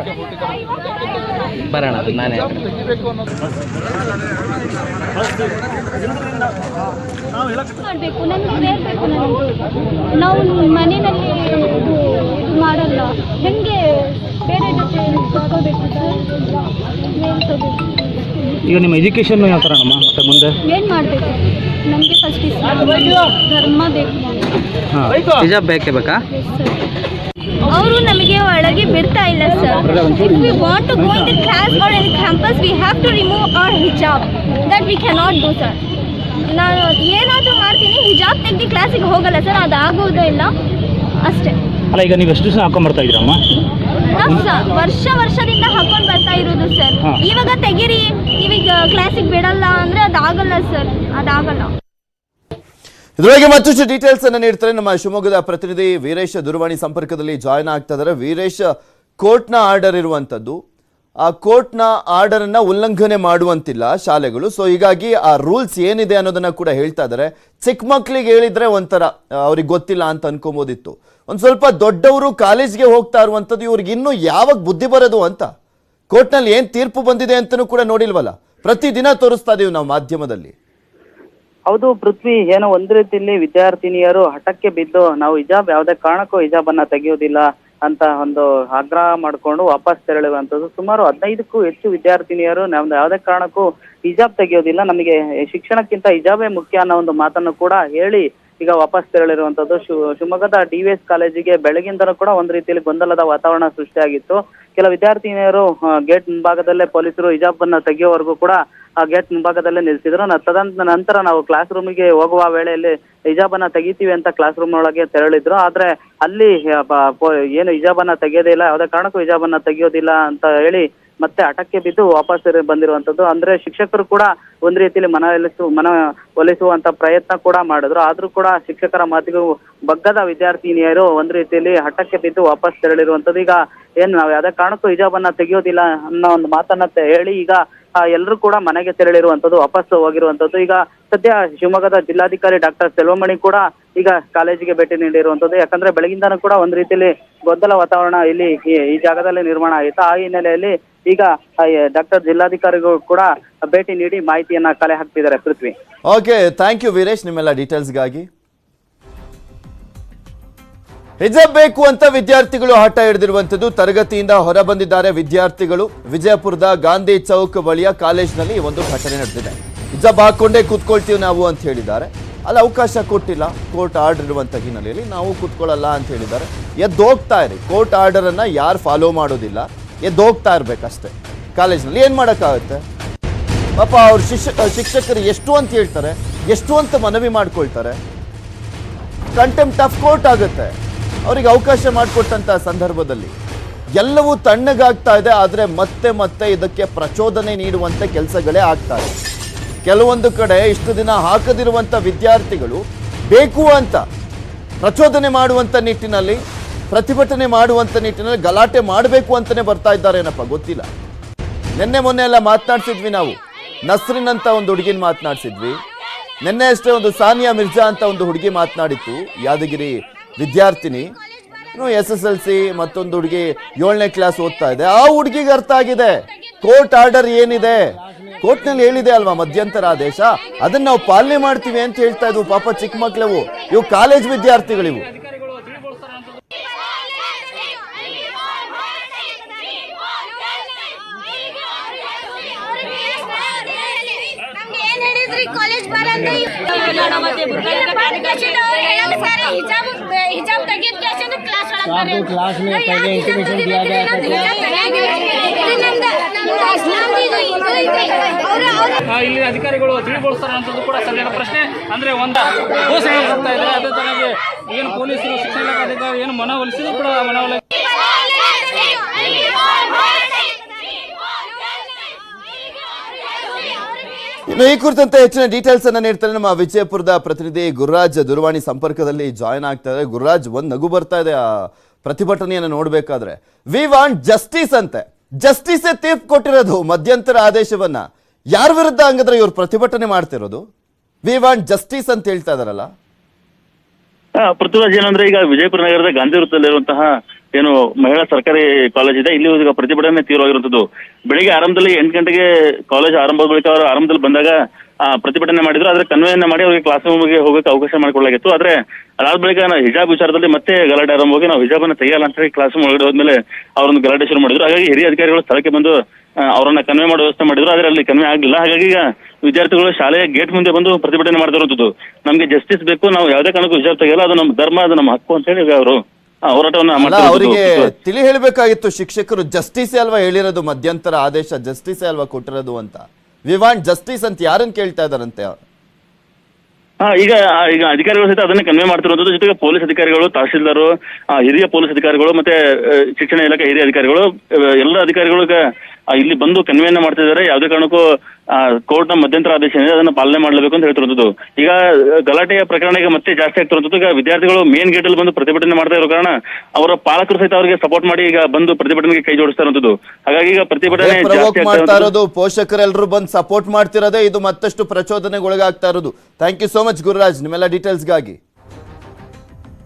ಬರೋಣ ನಾನೇ ಮಾಡಬೇಕು, ನನಗೆ ಬೇಕು. ನಾವು ಮನೆಯಲ್ಲಿ ಇದು ಮಾಡಲ್ಲ, ಹೆಂಗೆ ಬೇರೆ ಜೊತೆ ತಗೋಬೇಕು ಸರ್? ಈಗ ನಿಮ್ಮ ಎಜುಕೇಶನ್ ಯಾವ ಥರ ನಮ್ಮ ಮತ್ತೆ ಮುಂದೆ ಏನು ಮಾಡಬೇಕು? ನಮಗೆ ಫಸ್ಟ್ ಧರ್ಮ ಬೇಕು. ಹಿಜಾಬ್ ಬೇಕೇ ಬೇಕಾ? ಅವರು ನಮಗೆ ಒಳಗೆ ಬಿಡ್ತಾ ಇಲ್ಲ sir. If we want to go in the class or in campus we have to remove our hijab. That we can not do sir. ನಾನು ಏನಾದರೂ ಮಾಡ್ತೀನಿ, ಹಿಜಾಬ್ ತೆಗೆದು ಕ್ಲಾಸಿಗೆ ಹೋಗಲ್ಲ ಸರ್, ಅದು ಆಗೋದೇ ಇಲ್ಲ ಅಷ್ಟೇ. ಅಲ್ಲ, ಈಗ ನೀವು ಎಷ್ಟು ದಿವಸ ಹಾಕೊಂಡ್ ಬರ್ತಾ ಇದ್ದೀರಮ್ಮ? ವರ್ಷದಿಂದ ಹಾಕೊಂಡು ಬರ್ತಾ ಇರೋದು ಸರ್. ಇವಾಗ ತೆಗೀರಿ, ನೀವೀಗ ಕ್ಲಾಸಿಗೆ ಬಿಡಲ್ಲ ಅಂದ್ರೆ ಅದಾಗಲ್ಲ ಸರ್, ಅದಾಗಲ್ಲ. ಇದ್ರೊಳಗೆ ಮತ್ತಷ್ಟು ಡೀಟೇಲ್ಸ್ ಅನ್ನು ನೀಡ್ತಾರೆ ನಮ್ಮ ಶಿವಮೊಗ್ಗದ ಪ್ರತಿನಿಧಿ ವೀರೇಶ್. ದೂರವಾಣಿ ಸಂಪರ್ಕದಲ್ಲಿ ಜಾಯ್ನ್ ಆಗ್ತಾ ಇದ್ದಾರೆ. ವೀರೇಶ್, ಕೋರ್ಟ್ನ ಆರ್ಡರ್ ಇರುವಂತದ್ದು, ಆ ಕೋರ್ಟ್ನ ಆರ್ಡರ್ ಅನ್ನ ಉಲ್ಲಂಘನೆ ಮಾಡುವಂತಿಲ್ಲ ಶಾಲೆಗಳು. ಸೊ ಹೀಗಾಗಿ ಆ ರೂಲ್ಸ್ ಏನಿದೆ ಅನ್ನೋದನ್ನ ಕೂಡ ಹೇಳ್ತಾ ಇದ್ದಾರೆ. ಚಿಕ್ಕ ಮಕ್ಕಳಿಗೆ ಹೇಳಿದ್ರೆ ಒಂಥರ ಅವ್ರಿಗೆ ಗೊತ್ತಿಲ್ಲ ಅಂತ ಅನ್ಕೋಬೋದಿತ್ತು. ಒಂದ್ ಸ್ವಲ್ಪ ದೊಡ್ಡವರು ಕಾಲೇಜ್ಗೆ ಹೋಗ್ತಾ ಇರುವಂತದ್ದು, ಇವ್ರಿಗೆ ಇನ್ನೂ ಯಾವಾಗ ಬುದ್ಧಿ ಬರೋದು ಅಂತ. ಕೋರ್ಟ್ನಲ್ಲಿ ಏನ್ ತೀರ್ಪು ಬಂದಿದೆ ಅಂತನೂ ಕೂಡ ನೋಡಿಲ್ವಲ್ಲ, ಪ್ರತಿದಿನ ತೋರಿಸ್ತಾ ಇದೀವಿ ನಾವು ಮಾಧ್ಯಮದಲ್ಲಿ. ಹೌದು ಪೃಥ್ವಿ, ಏನೋ ಒಂದ್ ರೀತಿಯಲ್ಲಿ ವಿದ್ಯಾರ್ಥಿನಿಯರು ಹಠಕ್ಕೆ ಬಿದ್ದು ನಾವು ಹಿಜಾಬ್ ಯಾವುದೇ ಕಾರಣಕ್ಕೂ ಹಿಜಾಬ್ ಅನ್ನ ತೆಗೆಯೋದಿಲ್ಲ ಅಂತ ಒಂದು ಆಗ್ರಹ ಮಾಡ್ಕೊಂಡು ವಾಪಸ್ ತೆರಳುವಂಥದ್ದು. ಸುಮಾರು 15ಕ್ಕೂ ಹೆಚ್ಚು ವಿದ್ಯಾರ್ಥಿನಿಯರು ನಮ್ದು ಯಾವುದೇ ಕಾರಣಕ್ಕೂ ಹಿಜಾಬ್ ತೆಗೆಯೋದಿಲ್ಲ, ನಮಗೆ ಶಿಕ್ಷಣಕ್ಕಿಂತ ಹಿಜಾಬೇ ಮುಖ್ಯ ಅನ್ನೋ ಒಂದು ಮಾತನ್ನು ಕೂಡ ಹೇಳಿ ಈಗ ವಾಪಸ್ ತೆರಳಿರುವಂತದ್ದು. ಶಿವಮೊಗ್ಗದ ಡಿವಿಎಸ್ ಕಾಲೇಜಿಗೆ ಬೆಳಗಿಂದಲೂ ಕೂಡ ಒಂದ್ ರೀತಿಯಲ್ಲಿ ಗೊಂದಲದ ವಾತಾವರಣ ಸೃಷ್ಟಿಯಾಗಿತ್ತು. ಕೆಲ ವಿದ್ಯಾರ್ಥಿನಿಯರು ಗೇಟ್ ಮುಂಭಾಗದಲ್ಲೇ ಪೊಲೀಸರು ಹಿಜಾಬ್ ಅನ್ನ ತೆಗೆಯೋವರೆಗೂ ಕೂಡ ಆ ಗೇಟ್ ಮುಂಭಾಗದಲ್ಲೇ ನಿಲ್ಸಿದ್ರು. ನಂತರ ನಾವು ಕ್ಲಾಸ್ ರೂಮಿಗೆ ಹೋಗುವ ವೇಳೆಯಲ್ಲಿ ಹಿಜಾಬನ್ನ ತೆಗಿತೀವಿ ಅಂತ ಕ್ಲಾಸ್ ರೂಮ್ ಒಳಗೆ ತೆರಳಿದ್ರು. ಆದ್ರೆ ಅಲ್ಲಿ ಏನು ಹಿಜಾಬನ್ನ ತೆಗೆಯೋದೇ ಇಲ್ಲ, ಯಾವುದೇ ಕಾರಣಕ್ಕೂ ಹಿಜಾಬನ್ನ ತೆಗಿಯೋದಿಲ್ಲ ಅಂತ ಹೇಳಿ ಮತ್ತೆ ಹಠಕ್ಕೆ ಬಿದ್ದು ವಾಪಸ್ ಬಂದಿರುವಂತದ್ದು. ಅಂದ್ರೆ ಶಿಕ್ಷಕರು ಕೂಡ ಒಂದ್ ರೀತಿಯಲ್ಲಿ ಮನವೊಲಿಸುವಂತ ಪ್ರಯತ್ನ ಕೂಡ ಮಾಡಿದ್ರು. ಆದ್ರೂ ಕೂಡ ಶಿಕ್ಷಕರ ಮಾತಿಗೂ ಬಗ್ಗದ ವಿದ್ಯಾರ್ಥಿನಿಯರು ಒಂದ್ ರೀತಿಯಲ್ಲಿ ಹಠಕ್ಕೆ ಬಿದ್ದು ವಾಪಸ್ ತೆರಳಿರುವಂತದ್ದು. ಈಗ ಏನ್ ನಾವ್ ಯಾವುದೇ ಕಾರಣಕ್ಕೂ ಹಿಜಾಬನ್ನ ತೆಗಿಯೋದಿಲ್ಲ ಅನ್ನೋ ಒಂದು ಮಾತನ್ನ ಹೇಳಿ ಈಗ ಎಲ್ಲರೂ ಕೂಡ ಮನೆಗೆ ತೆರಳಿರುವಂತದ್ದು, ವಾಪಸ್ ಹೋಗಿರುವಂತದ್ದು. ಈಗ ಸದ್ಯ ಶಿವಮೊಗ್ಗದ ಜಿಲ್ಲಾಧಿಕಾರಿ ಡಾಕ್ಟರ್ ಸೆಲ್ವಮಣಿ ಕೂಡ ಈಗ ಕಾಲೇಜಿಗೆ ಭೇಟಿ ನೀಡಿರುವಂತದ್ದು. ಯಾಕಂದ್ರೆ ಬೆಳಗಿಂದಾನು ಕೂಡ ಒಂದ್ ರೀತಿಯಲ್ಲಿ ಗೊಂದಲ ವಾತಾವರಣ ಇಲ್ಲಿ ಈ ಜಾಗದಲ್ಲಿ ನಿರ್ಮಾಣ ಆಯಿತು. ಆ ಹಿನ್ನೆಲೆಯಲ್ಲಿ ಈಗ ಡಾಕ್ಟರ್ ಜಿಲ್ಲಾಧಿಕಾರಿಗಳು ಕೂಡ ಭೇಟಿ ನೀಡಿ ಮಾಹಿತಿಯನ್ನ ಕಲೆ ಹಾಕ್ತಿದ್ದಾರೆ. ಪೃಥ್ವಿ. ಓಕೆ, ಥ್ಯಾಂಕ್ ಯು ವೀರೇಶ್ ನಿಮ್ಮೆಲ್ಲ ಡೀಟೇಲ್ಸ್ಗಾಗಿ. ಹಿಜಾಬ್ ಬೇಕು ಅಂತ ವಿದ್ಯಾರ್ಥಿಗಳು ಹಠ ಹಿಡಿದಿರುವಂತದ್ದು. ತರಗತಿಯಿಂದ ಹೊರ ಬಂದಿದ್ದಾರೆ ವಿದ್ಯಾರ್ಥಿಗಳು. ವಿಜಯಪುರದ ಗಾಂಧಿ ಚೌಕ್ ಬಳಿಯ ಕಾಲೇಜಿನಲ್ಲಿ ಒಂದು ಘಟನೆ ನಡೆದಿದೆ. ಹಿಜಾಬ್ ಹಾಕೊಂಡೇ ಕೂತ್ಕೊಳ್ತೀವಿ ನಾವು ಅಂತ ಹೇಳಿದ್ದಾರೆ. ಅಲ್ಲಿ ಅವಕಾಶ ಕೊಟ್ಟಿಲ್ಲ, ಕೋರ್ಟ್ ಆರ್ಡರ್ ಇರುವಂತ ಹಿನ್ನೆಲೆಯಲ್ಲಿ ನಾವು ಕೂತ್ಕೊಳ್ಳಲ್ಲ ಅಂತ ಹೇಳಿದ್ದಾರೆ. ಎದ್ದೋಗ್ತಾ ಇರಿ, ಕೋರ್ಟ್ ಆರ್ಡರ್ ಅನ್ನ ಯಾರು ಫಾಲೋ ಮಾಡೋದಿಲ್ಲ, ಎದ್ದೋಗ್ತಾ ಇರ್ಬೇಕಷ್ಟೇ. ಕಾಲೇಜಿನಲ್ಲಿ ಏನ್ ಮಾಡಕ್ಕಾಗುತ್ತೆ ಪಾಪ. ಅವ್ರ ಶಿಕ್ಷಕರು ಎಷ್ಟು ಅಂತ ಹೇಳ್ತಾರೆ, ಎಷ್ಟು ಅಂತ ಮನವಿ ಮಾಡ್ಕೊಳ್ತಾರೆ. ಕಂಟೆಂಪ್ಟ್ ಆಫ್ ಕೋರ್ಟ್ ಆಗುತ್ತೆ ಅವರಿಗೆ ಅವಕಾಶ ಮಾಡಿಕೊಟ್ಟಂತ ಸಂದರ್ಭದಲ್ಲಿ. ಎಲ್ಲವೂ ತಣ್ಣಗಾಗ್ತಾ ಇದೆ, ಆದರೆ ಮತ್ತೆ ಮತ್ತೆ ಇದಕ್ಕೆ ಪ್ರಚೋದನೆ ನೀಡುವಂತ ಕೆಲಸಗಳೇ ಆಗ್ತಾ ಇದೆ. ಕೆಲವೊಂದು ಕಡೆ ಇಷ್ಟು ದಿನ ಹಾಕದಿರುವಂತ ವಿದ್ಯಾರ್ಥಿಗಳು ಬೇಕು ಅಂತ ಪ್ರಚೋದನೆ ಮಾಡುವಂತ ನಿಟ್ಟಿನಲ್ಲಿ, ಪ್ರತಿಭಟನೆ ಮಾಡುವಂತ ನಿಟ್ಟಿನಲ್ಲಿ ಗಲಾಟೆ ಮಾಡಬೇಕು ಅಂತಾನೆ ಬರ್ತಾ ಇದ್ದಾರೆ ಏನಪ್ಪ ಗೊತ್ತಿಲ್ಲ. ನಿನ್ನೆ ಮೊನ್ನೆ ಎಲ್ಲ ಮಾತನಾಡ್ಸಿದ್ವಿ ನಾವು. ನಸ್ರಿನ್ ಅಂತ ಒಂದು ಹುಡುಗಿನ ಮಾತನಾಡ್ಸಿದ್ವಿ. ನಿನ್ನೆ ಅಷ್ಟೇ ಒಂದು ಸಾನಿಯಾ ಮಿರ್ಜಾ ಅಂತ ಒಂದು ಹುಡುಗಿ ಮಾತನಾಡಿತ್ತು, ಯಾದಗಿರಿ ವಿದ್ಯಾರ್ಥಿನಿ. SSLC ಮತ್ತೊಂದು ಹುಡುಗಿ 7ನೇ ಕ್ಲಾಸ್ ಓದ್ತಾ ಇದೆ. ಆ ಹುಡುಗಿಗೆ ಅರ್ಥ ಆಗಿದೆ ಕೋರ್ಟ್ ಆರ್ಡರ್ ಏನಿದೆ. ಕೋರ್ಟ್ನಲ್ಲಿ ಹೇಳಿದೆ ಅಲ್ವಾ ಮಧ್ಯಂತರ ಆದೇಶ, ಅದನ್ನ ನಾವು ಪಾಲನೆ ಮಾಡ್ತೀವಿ ಅಂತ ಹೇಳ್ತಾ ಇದ್ವು. ಪಾಪ ಚಿಕ್ಕ ಮಕ್ಳವು, ಇವು ಕಾಲೇಜ್ ವಿದ್ಯಾರ್ಥಿಗಳಿವು. ಕಾಲೇಜ್ हिजाब तगियत कैसे तो क्लास वाला क्लास में पहले इंटीमेशन दिया गया था। ಇಲ್ಲಿ ಅಧಿಕಾರಿಗಳು ತಿಳಿಗೊಳಿಸ್ತಾರೆ ಅಂತದ್ದು ಕೂಡ ಸರಿಯಾದ ಪ್ರಶ್ನೆ. ಅಂದ್ರೆ ಒಂದು ಘೋಷಣೆ ಮಾಡ್ತಾ ಇದ್ದಾರೆ. ಅದೇ ತರಗೆ ಏನು ಪೊಲೀಸರು, ಶಿಕ್ಷಣ ಇಲಾಖೆ ಅಧಿಕಾರಿ ಏನು ಮನವೊಲಿಸಿದ್ರು ಕೂಡ ಮನವೊಲಿಸಿ. ಇನ್ನು ಈ ಕುರಿತಂತೆ ಹೆಚ್ಚಿನ ಡೀಟೇಲ್ಸ್ ಅನ್ನ ನೀಡ್ತಾರೆ ನಮ್ಮ ವಿಜಯಪುರದ ಪ್ರತಿನಿಧಿ ಗುರುರಾಜ್. ದೂರವಾಣಿ ಸಂಪರ್ಕದಲ್ಲಿ ಜಾಯ್ನ್ ಆಗ್ತಾರೆ. ಗುರುರಾಜ್, ಒಂದ್ ನಗು ಬರ್ತಾ ಇದೆ ಆ ಪ್ರತಿಭಟನೆಯನ್ನು ನೋಡ್ಬೇಕಾದ್ರೆ. ವಿ ವಾಂಟ್ ಜಸ್ಟಿಸ್ ಅಂತೆ. ಜಸ್ಟಿಸ್ ತೀರ್ಪು ಕೊಟ್ಟಿರೋದು ಮಧ್ಯಂತರ ಆದೇಶವನ್ನ. ಯಾರ ವಿರುದ್ಧ ಹಂಗಂದ್ರೆ ಇವ್ರು ಪ್ರತಿಭಟನೆ ಮಾಡ್ತಿರೋದು? ವಿ ವಾಂಟ್ ಜಸ್ಟಿಸ್ ಅಂತ ಹೇಳ್ತಾ ಇದಾರಲ್ಲ. ಪೃಥ್ವಿರಾಜ್, ಏನಂದ್ರೆ ಈಗ ವಿಜಯಪುರ ನಗರದ ಗಾಂಧಿ ವೃತ್ತದಲ್ಲಿರುವಂತಹ ಏನು ಮಹಿಳಾ ಸರ್ಕಾರಿ ಕಾಲೇಜ್ ಇದೆ, ಇಲ್ಲಿ ಈಗ ಪ್ರತಿಭಟನೆ ತೀವ್ರವಾಗಿರುವಂತದ್ದು. ಬೆಳಿಗ್ಗೆ ಆರಂಭದಲ್ಲಿ 8 ಗಂಟೆಗೆ ಕಾಲೇಜ್ ಆರಂಭದ ಬಳಿಕ ಅವರು ಆರಂಭದಲ್ಲಿ ಬಂದಾಗ ಪ್ರತಿಭಟನೆ ಮಾಡಿದ್ರು. ಆದ್ರೆ ಕನ್ವೆಯನ್ನ ಮಾಡಿ ಅವರಿಗೆ ಕ್ಲಾಸ್ ರೂಮ್ಗೆ ಹೋಗಕ್ಕೆ ಅವಕಾಶ ಮಾಡಿಕೊಳ್ಳಲಾಗಿತ್ತು. ಆದ್ರೆ ಅದಾದ ಬಳಿಕ ಹಿಜಾಬ್ ವಿಚಾರದಲ್ಲಿ ಮತ್ತೆ ಗಲಾಟೆ ಆರಂಭವಾಗಿ ನಾವು ಹಿಜಾಬನ್ನ ತೆಗೆಯಲ್ಲ ಅಂತ ಹೇಳಿ ಕ್ಲಾಸ್ ರೂಮ್ ಒಳಗಡೆ ಹೋದ್ಮೇಲೆ ಅವರನ್ನು ಗಲಾಟೆ ಶುರು ಮಾಡಿದ್ರು. ಹಾಗಾಗಿ ಹಿರಿಯ ಅಧಿಕಾರಿಗಳು ಸ್ಥಳಕ್ಕೆ ಬಂದು ಅವರನ್ನ ಕನ್ವೆ ಮಾಡೋ ವ್ಯವಸ್ಥೆ ಮಾಡಿದ್ರು. ಆದ್ರೆ ಅಲ್ಲಿ ಕನ್ವೆ ಆಗಲಿಲ್ಲ. ಹಾಗಾಗಿ ಈಗ ವಿದ್ಯಾರ್ಥಿಗಳು ಶಾಲೆಯ ಗೇಟ್ ಮುಂದೆ ಬಂದು ಪ್ರತಿಭಟನೆ ಮಾಡ್ತಿರುವಂತದ್ದು. ನಮ್ಗೆ ಜಸ್ಟಿಸ್ ಬೇಕು, ನಾವು ಯಾವುದೇ ಕಾರಣಕ್ಕೂ ಹಿಜಾಬ್ ತೆಗೆಯಲ್ಲ, ಅದು ನಮ್ಮ ಧರ್ಮ, ಅದು ನಮ್ಮ ಹಕ್ಕು ಅಂತ ಹೇಳಿ ಅವರು ಹೋರಾಟವನ್ನ ಅವರಿಗೆ ತಿಳಿ ಹೇಳಬೇಕಾಗಿತ್ತು. ಶಿಕ್ಷಕರು ಜಸ್ಟಿಸ್ ಅಲ್ವಾ ಹೇಳಿರೋದು, ಮಧ್ಯಂತರ ಆದೇಶ ಜಸ್ಟಿಸ್ ಅಲ್ವಾ ಕೊಟ್ಟಿರೋದು ಅಂತ. ವಿ ವಾಂಟ್ ಜಸ್ಟಿಸ್ ಅಂತ ಯಾರನ್ನ ಕೇಳ್ತಾ ಇದಾರಂತೆ? ಈಗ ಅಧಿಕಾರಿಗಳು ಸಹಿತ ಅದನ್ನೇ ಕನ್ವೆ ಮಾಡ್ತಿರುವಂತದ್ದು. ಜೊತೆಗೆ ಪೊಲೀಸ್ ಅಧಿಕಾರಿಗಳು, ತಹಶೀಲ್ದಾರ್, ಹಿರಿಯ ಪೊಲೀಸ್ ಅಧಿಕಾರಿಗಳು ಮತ್ತೆ ಶಿಕ್ಷಣ ಇಲಾಖೆ ಹಿರಿಯ ಅಧಿಕಾರಿಗಳು, ಎಲ್ಲ ಅಧಿಕಾರಿಗಳು ಇಲ್ಲಿ ಬಂದು ಕನ್ವೆಯನ್ನ ಮಾಡ್ತಿದ್ದಾರೆ. ಯಾವುದೇ ಕಾರಣಕ್ಕೂ ಕೋರ್ಟ್ ನ ಮಧ್ಯಂತರ ಆದೇಶ ಏನಿದೆ ಅದನ್ನ ಪಾಲನೆ ಮಾಡಲೇಬೇಕು ಅಂತ ಹೇಳ್ತಿರುವಂತದ್ದು. ಈಗ ಗಲಾಟೆಯ ಪ್ರಕರಣ ಈಗ ಮತ್ತೆ ಜಾಸ್ತಿ ಆಗ್ತಿರುವಂತದ್ದು. ಈಗ ವಿದ್ಯಾರ್ಥಿಗಳು ಮೇನ್ ಗೇಟ್ ಅಲ್ಲಿ ಬಂದು ಪ್ರತಿಭಟನೆ ಮಾಡ್ತಾ ಇರೋ ಕಾರಣ ಅವರ ಪಾಲಕರು ಸಹಿತ ಅವರಿಗೆ ಸಪೋರ್ಟ್ ಮಾಡಿ ಈಗ ಬಂದು ಪ್ರತಿಭಟನೆಗೆ ಕೈ ಜೋಡಿಸ್ತಾ ಇರುವಂತದ್ದು. ಹಾಗಾಗಿ ಈಗ ಪ್ರತಿಭಟನೆ ಮಾಡ್ತಾ ಇರೋದು, ಪೋಷಕರೆಲ್ಲರೂ ಬಂದು ಸಪೋರ್ಟ್ ಮಾಡ್ತಿರೋದೇ ಇದು ಮತ್ತಷ್ಟು ಪ್ರಚೋದನೆಗೊಳಗಾಗ್ತಾ ಇರೋದು. Thank you so much Gururaj ನಿಮ್ಮೆಲ್ಲ ಡೀಟೇಲ್ಸ್ಗಾಗಿ.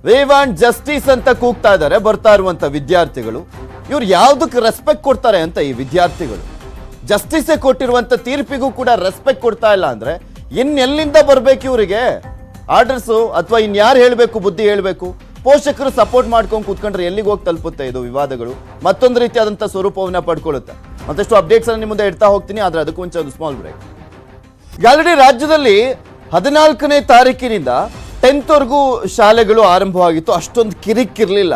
ವಿ ವಾಂಟ್ ಜಸ್ಟಿಸ್ ಅಂತ ಕೂಗ್ತಾ ಇದ್ದಾರೆ ಬರ್ತಾ ಇರುವಂತ ವಿದ್ಯಾರ್ಥಿಗಳು. ಇವ್ರು ಯಾವ್ದಕ್ಕೆ ರೆಸ್ಪೆಕ್ಟ್ ಕೊಡ್ತಾರೆ ಅಂತ ಈ ವಿದ್ಯಾರ್ಥಿಗಳು? ಜಸ್ಟಿಸ್ ಕೊಟ್ಟಿರುವಂತ ತೀರ್ಪಿಗೂ ಕೂಡ ರೆಸ್ಪೆಕ್ಟ್ ಕೊಡ್ತಾ ಇಲ್ಲ ಅಂದ್ರೆ ಇನ್ನೆಲ್ಲಿಂದ ಬರ್ಬೇಕು ಇವರಿಗೆ ಆರ್ಡರ್ಸು? ಅಥವಾ ಇನ್ಯಾರು ಹೇಳ್ಬೇಕು, ಬುದ್ಧಿ ಹೇಳ್ಬೇಕು? ಪೋಷಕರು ಸಪೋರ್ಟ್ ಮಾಡ್ಕೊಂಡು ಕೂತ್ಕೊಂಡ್ರೆ ಎಲ್ಲಿಗೆ ಹೋಗಿ ತಲುಪುತ್ತೆ ಇದು ವಿವಾದಗಳು? ಮತ್ತೊಂದು ರೀತಿಯಾದಂಥ ಸ್ವರೂಪವನ್ನ ಪಡ್ಕೊಳ್ಳುತ್ತೆ. ಮತ್ತಷ್ಟು ಅಪ್ಡೇಟ್ಸ್ ಅನ್ನು ನಿಮ್ಮ ಮುಂದೆ ಇಡ್ತಾ ಹೋಗ್ತೀನಿ. ಆದ್ರೆ ಅದಕ್ಕೂ ಮುಂಚೆ ಒಂದು ಸ್ಮಾಲ್ ಬ್ರೇಕ್. ಆಲ್ರೆಡಿ ರಾಜ್ಯದಲ್ಲಿ 14ನೇ ತಾರೀಕಿನಿಂದ 10th ವರೆಗೂ ಶಾಲೆಗಳು ಆರಂಭವಾಗಿತ್ತು. ಅಷ್ಟೊಂದು ಕಿರಿಕಿರ್ಲಿಲ್ಲ.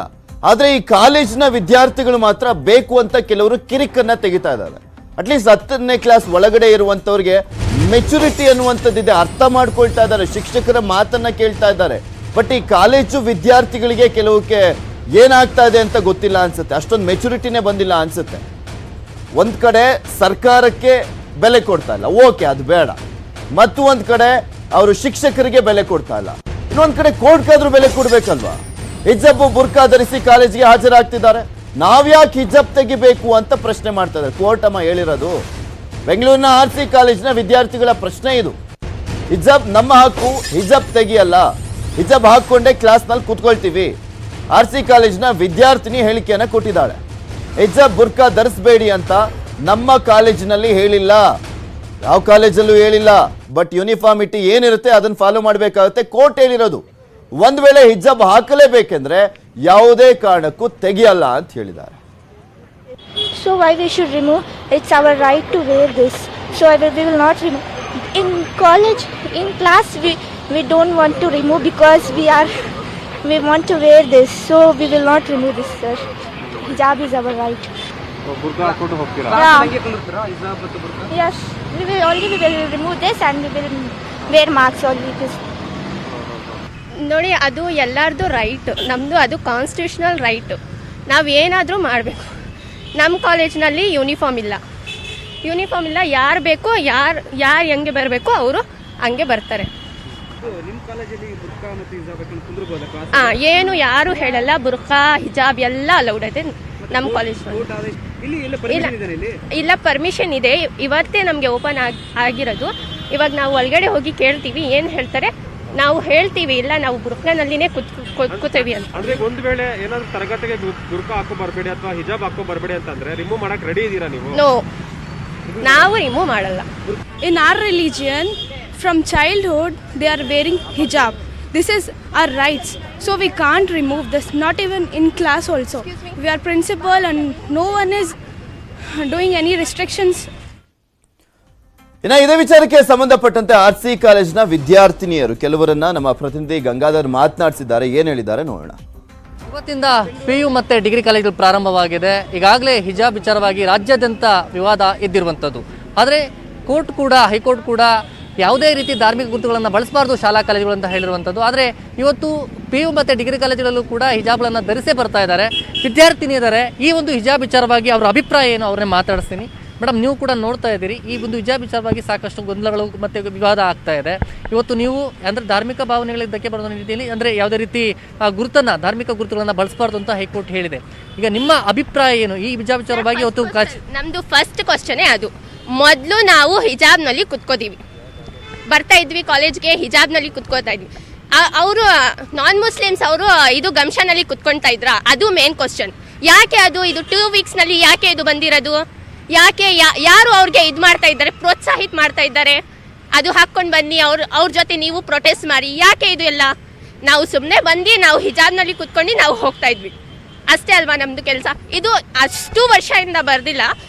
ಆದ್ರೆ ಈ ಕಾಲೇಜಿನ ವಿದ್ಯಾರ್ಥಿಗಳು ಮಾತ್ರ ಬೇಕು ಅಂತ ಕೆಲವರು ಕಿರಿಕನ್ನ ತೆಗಿತಾ ಇದ್ದಾರೆ. ಅಟ್ಲೀಸ್ಟ್ 10ನೇ ಕ್ಲಾಸ್ ಒಳಗಡೆ ಇರುವಂತವ್ರಿಗೆ ಮೆಚುರಿಟಿ ಅನ್ನುವಂಥದ್ದಿದೆ, ಅರ್ಥ ಮಾಡ್ಕೊಳ್ತಾ ಇದ್ದಾರೆ, ಶಿಕ್ಷಕರ ಮಾತನ್ನ ಕೇಳ್ತಾ ಇದ್ದಾರೆ. ಬಟ್ ಈ ಕಾಲೇಜು ವಿದ್ಯಾರ್ಥಿಗಳಿಗೆ ಕೆಲವಕ್ಕೆ ಏನಾಗ್ತಾ ಇದೆ ಅಂತ ಗೊತ್ತಿಲ್ಲ ಅನ್ಸುತ್ತೆ, ಅಷ್ಟೊಂದು ಮೆಚುರಿಟಿನೇ ಬಂದಿಲ್ಲ ಅನ್ಸುತ್ತೆ. ಒಂದ್ ಕಡೆ ಸರ್ಕಾರಕ್ಕೆ ಬೆಲೆ ಕೊಡ್ತಾ ಇಲ್ಲ, ಓಕೆ ಅದು ಬೇಡ. ಮತ್ತು ಒಂದ್ ಕಡೆ ಅವರು ಶಿಕ್ಷಕರಿಗೆ ಬೆಲೆ ಕೊಡ್ತಾ ಇಲ್ಲ, ಇನ್ನೊಂದ್ ಕಡೆ ಕೋರ್ಟ್ಗಾದ್ರೂ ಬೆಲೆ ಕೊಡ್ಬೇಕಲ್ವಾ? ಹಿಜಾಬ್ ಬುರ್ಕಾ ಧರಿಸಿ ಕಾಲೇಜಿಗೆ ಹಾಜರಾಗ್ತಿದ್ದಾರೆ, ನಾವ್ಯಾಕೆ ಹಿಜಾಬ್ ತೆಗಿಬೇಕು ಅಂತ ಪ್ರಶ್ನೆ ಮಾಡ್ತಾ ಇದ್ದಾರೆ. ಕೋರ್ಟ್ ಅಮ್ಮ ಹೇಳಿರೋದು, ಬೆಂಗಳೂರಿನ RC ಕಾಲೇಜಿನ ವಿದ್ಯಾರ್ಥಿಗಳ ಪ್ರಶ್ನೆ ಇದು. ಹಿಜಾಬ್ ನಮ್ಮ ಹಕ್ಕು, ಹಿಜಾಬ್ ತೆಗಿಯಲ್ಲ, ಹಿಜಾಬ್ ಹಾಕೊಂಡೇ ಕ್ಲಾಸ್ನಲ್ಲಿ ಕೂತ್ಕೊಳ್ತೀವಿ. RC ಕಾಲೇಜಿನ ವಿದ್ಯಾರ್ಥಿನಿ ಹೇಳಿಕೆಯನ್ನ ಕೊಟ್ಟಿದ್ದಾಳೆ. ಹಿಜಾಬ್ ಬುರ್ಕಾ ಧರಿಸಬೇಡಿ ಅಂತ ನಮ್ಮ ಕಾಲೇಜಿನಲ್ಲಿ ಹೇಳಿಲ್ಲ, ಯಾವ ಕಾಲೇಜಲ್ಲೂ ಹೇಳಿಲ್ಲ. ಬಟ್ ಯೂನಿಫಾರ್ಮಿಟಿ ಏನಿರುತ್ತೆ ಅದನ್ನ ಫಾಲೋ ಮಾಡಬೇಕಾಗುತ್ತೆ, ಕೋರ್ಟ್ ಹೇಳಿರೋದು. ಒಂದ್ ವೇಳೆ ಹಿಜಾಬ್ ಹಾಕಲೇಬೇಕೆಂದ್ರೆ ಯಾವುದೇ ಕಾರಣಕ್ಕೂ ತೆಗಿಯಲ್ಲ ಅಂತ ಹೇಳಿದ್ದಾರೆ. So why we should remove? It's our right to wear this. So we will not remove. In college, in class, we don't want to remove because we want to wear this. So we will not remove this, sir. Hijab is our right. Yes, we will remove this and we will wear masks only. ನೋಡಿ, ಅದು ಎಲ್ಲರದು right, ನಮ್ಮದು ಅದು constitutional right. ನಾವು ಏನಾದರೂ ಮಾಡಬೇಕು. ನಮ್ಮ ಕಾಲೇಜ್ನಲ್ಲಿ ಯೂನಿಫಾರ್ಮ್ ಇಲ್ಲ, ಯಾರು ಬೇಕೋ ಯಾರು ಹೆಂಗೆ ಬರಬೇಕು ಅವರು ಹಂಗೆ ಬರ್ತಾರೆ. ಏನು ಯಾರು ಹೇಳಲ್ಲ, ಬುರ್ಕಾ ಹಿಜಾಬ್ ಎಲ್ಲ ಅಲೌಡ್ ಇದೆ ನಮ್ಮ ಕಾಲೇಜ್ನಲ್ಲಿ. ಇಲ್ಲ, ಪರ್ಮಿಷನ್ ಇದೆ. ಇವತ್ತೇ ನಮಗೆ ಓಪನ್ ಆಗಿರೋದು. ಇವಾಗ ನಾವು ಒಳಗಡೆ ಹೋಗಿ ಕೇಳ್ತೀವಿ ಏನು ಹೇಳ್ತಾರೆ. ನಾವು ಹೇಳ್ತೀವಿ ಇಲ್ಲ, ನಾವು ಬುರ್ಕಾನಲ್ಲಿನೇ ಕೂತೀವಿ ಅಂತ. ಅಂದ್ರೆ ಒಂದು ವೇಳೆ ಏನಾದ್ರು ತರಗತಿಗೆ ಬುರ್ಕಾ ಹಾಕೋ ಬರಬೇಡಿ ಅಥವಾ ಹಿಜಾಬ್ ಹಾಕೋ ಬರಬೇಡಿ ಅಂತಂದ್ರೆ ರಿಮೂವ್ ಮಾಡಕ್ ರೆಡಿ ಇದೀರಾ ನೀವು? ನೋ, ನಾವು ರಿಮೂವ್ ಮಾಡಲ್ಲ. In our religion, from childhood they are wearing hijab. This is our rights, so we can't remove this, not even in class also. We are principal and no one is doing any restrictions. ಇನ್ನು ಇದೇ ವಿಚಾರಕ್ಕೆ ಸಂಬಂಧಪಟ್ಟಂತೆ RC ಕಾಲೇಜಿನ ವಿದ್ಯಾರ್ಥಿನಿಯರು ಕೆಲವರನ್ನ ನಮ್ಮ ಪ್ರತಿನಿಧಿ ಗಂಗಾಧರ್ ಮಾತನಾಡಿಸಿದ್ದಾರೆ. ಏನ್ ಹೇಳಿದ್ದಾರೆ ನೋಡೋಣ. ಇವತ್ತಿಂದ PU ಮತ್ತೆ ಡಿಗ್ರಿ ಕಾಲೇಜುಗಳು ಪ್ರಾರಂಭವಾಗಿದೆ. ಈಗಾಗಲೇ ಹಿಜಾಬ್ ವಿಚಾರವಾಗಿ ರಾಜ್ಯಾದ್ಯಂತ ವಿವಾದ ಎದ್ದಿರುವಂಥದ್ದು. ಆದರೆ ಹೈಕೋರ್ಟ್ ಕೂಡ ಯಾವುದೇ ರೀತಿ ಧಾರ್ಮಿಕ ಗುರುತುಗಳನ್ನು ಬಳಸಬಾರ್ದು ಶಾಲಾ ಕಾಲೇಜುಗಳು ಅಂತ ಹೇಳಿರುವಂಥದ್ದು. ಆದರೆ ಇವತ್ತು PU ಮತ್ತು ಡಿಗ್ರಿ ಕಾಲೇಜುಗಳಲ್ಲೂ ಕೂಡ ಹಿಜಾಬ್ಗಳನ್ನು ಧರಿಸೇ ಬರ್ತಾ ಇದ್ದಾರೆ, ವಿದ್ಯಾರ್ಥಿನಿಯರಿದ್ದಾರೆ. ಈ ಒಂದು ಹಿಜಾಬ್ ವಿಚಾರವಾಗಿ ಅವರ ಅಭಿಪ್ರಾಯ ಏನು ಅವ್ರನ್ನೇ ಮಾತಾಡಿಸ್ತೀನಿ. ಮೇಡಮ್, ನೀವು ಕೂಡ ನೋಡ್ತಾ ಇದ್ದೀರಿ, ಈ ಒಂದು ಹಿಜಾಬ್ ವಿಚಾರವಾಗಿ ಸಾಕಷ್ಟು ಗೊಂದಲಗಳು ಮತ್ತು ವಿವಾದ ಆಗ್ತಾ ಇದೆ. ಇವತ್ತು ನೀವು ಅಂದರೆ ಧಾರ್ಮಿಕ ಭಾವನೆಗಳಿಗೆ ಧಕ್ಕೆ ಬರೋ ರೀತಿಯಲ್ಲಿ ಅಂದರೆ ಯಾವುದೇ ರೀತಿ ಧಾರ್ಮಿಕ ಗುರುತುಗಳನ್ನು ಬಳಸಬಾರ್ದು ಅಂತ ಹೈಕೋರ್ಟ್ ಹೇಳಿದೆ. ಈಗ ನಿಮ್ಮ ಅಭಿಪ್ರಾಯ ಏನು ಈ ಹಿಜಾಬ್ ವಿಚಾರವಾಗಿ? ಇವತ್ತು ನಮ್ಮದು ಫಸ್ಟ್ ಕ್ವಶನೇ ಅದು. ಮೊದಲು ನಾವು ಹಿಜಾಬ್ನಲ್ಲಿ ಕುತ್ಕೋತೀವಿ, ಬರ್ತಾ ಇದ್ವಿ ಕಾಲೇಜ್ಗೆ, ಹಿಜಾಬ್ನಲ್ಲಿ ಕುತ್ಕೋತಾ ಇದ್ವಿ. ಅವರು ನಾನ್ ಮುಸ್ಲಿಮ್ಸ್ ಅವರು ಇದು ಗಮ್ಷಾನಲ್ಲಿ ಕುತ್ಕೊಳ್ತಾ ಇದ್ರ? ಅದು ಮೇನ್ ಕ್ವಶನ್. ಯಾಕೆ ಇದು 2 ವೀಕ್ಸ್ನಲ್ಲಿ ಯಾಕೆ ಇದು ಬಂದಿರೋದು? ಯಾಕೆ ಯಾರು ಅವ್ರಿಗೆ ಇದು ಮಾಡ್ತಾ ಇದ್ದಾರೆ, ಪ್ರೋತ್ಸಾಹಿತ ಮಾಡ್ತಾ ಇದ್ದಾರೆ? ಅದು ಹಾಕ್ಕೊಂಡು ಬನ್ನಿ, ಅವ್ರ ಜೊತೆ ನೀವು ಪ್ರೊಟೆಸ್ಟ್ ಮಾಡಿ. ಯಾಕೆ ಇದು ಎಲ್ಲ? ನಾವು ಸುಮ್ಮನೆ ಬಂದು ನಾವು ಹಿಜಾಬ್ನಲ್ಲಿ ಕುತ್ಕೊಂಡು ನಾವು ಹೋಗ್ತಾ ಇದ್ವಿ ಅಷ್ಟೇ ಅಲ್ವಾ ನಮ್ಮದು ಕೆಲಸ? ಇದು ಅಷ್ಟು ವರ್ಷದಿಂದ ಬರ್ದಿಲ್ಲ,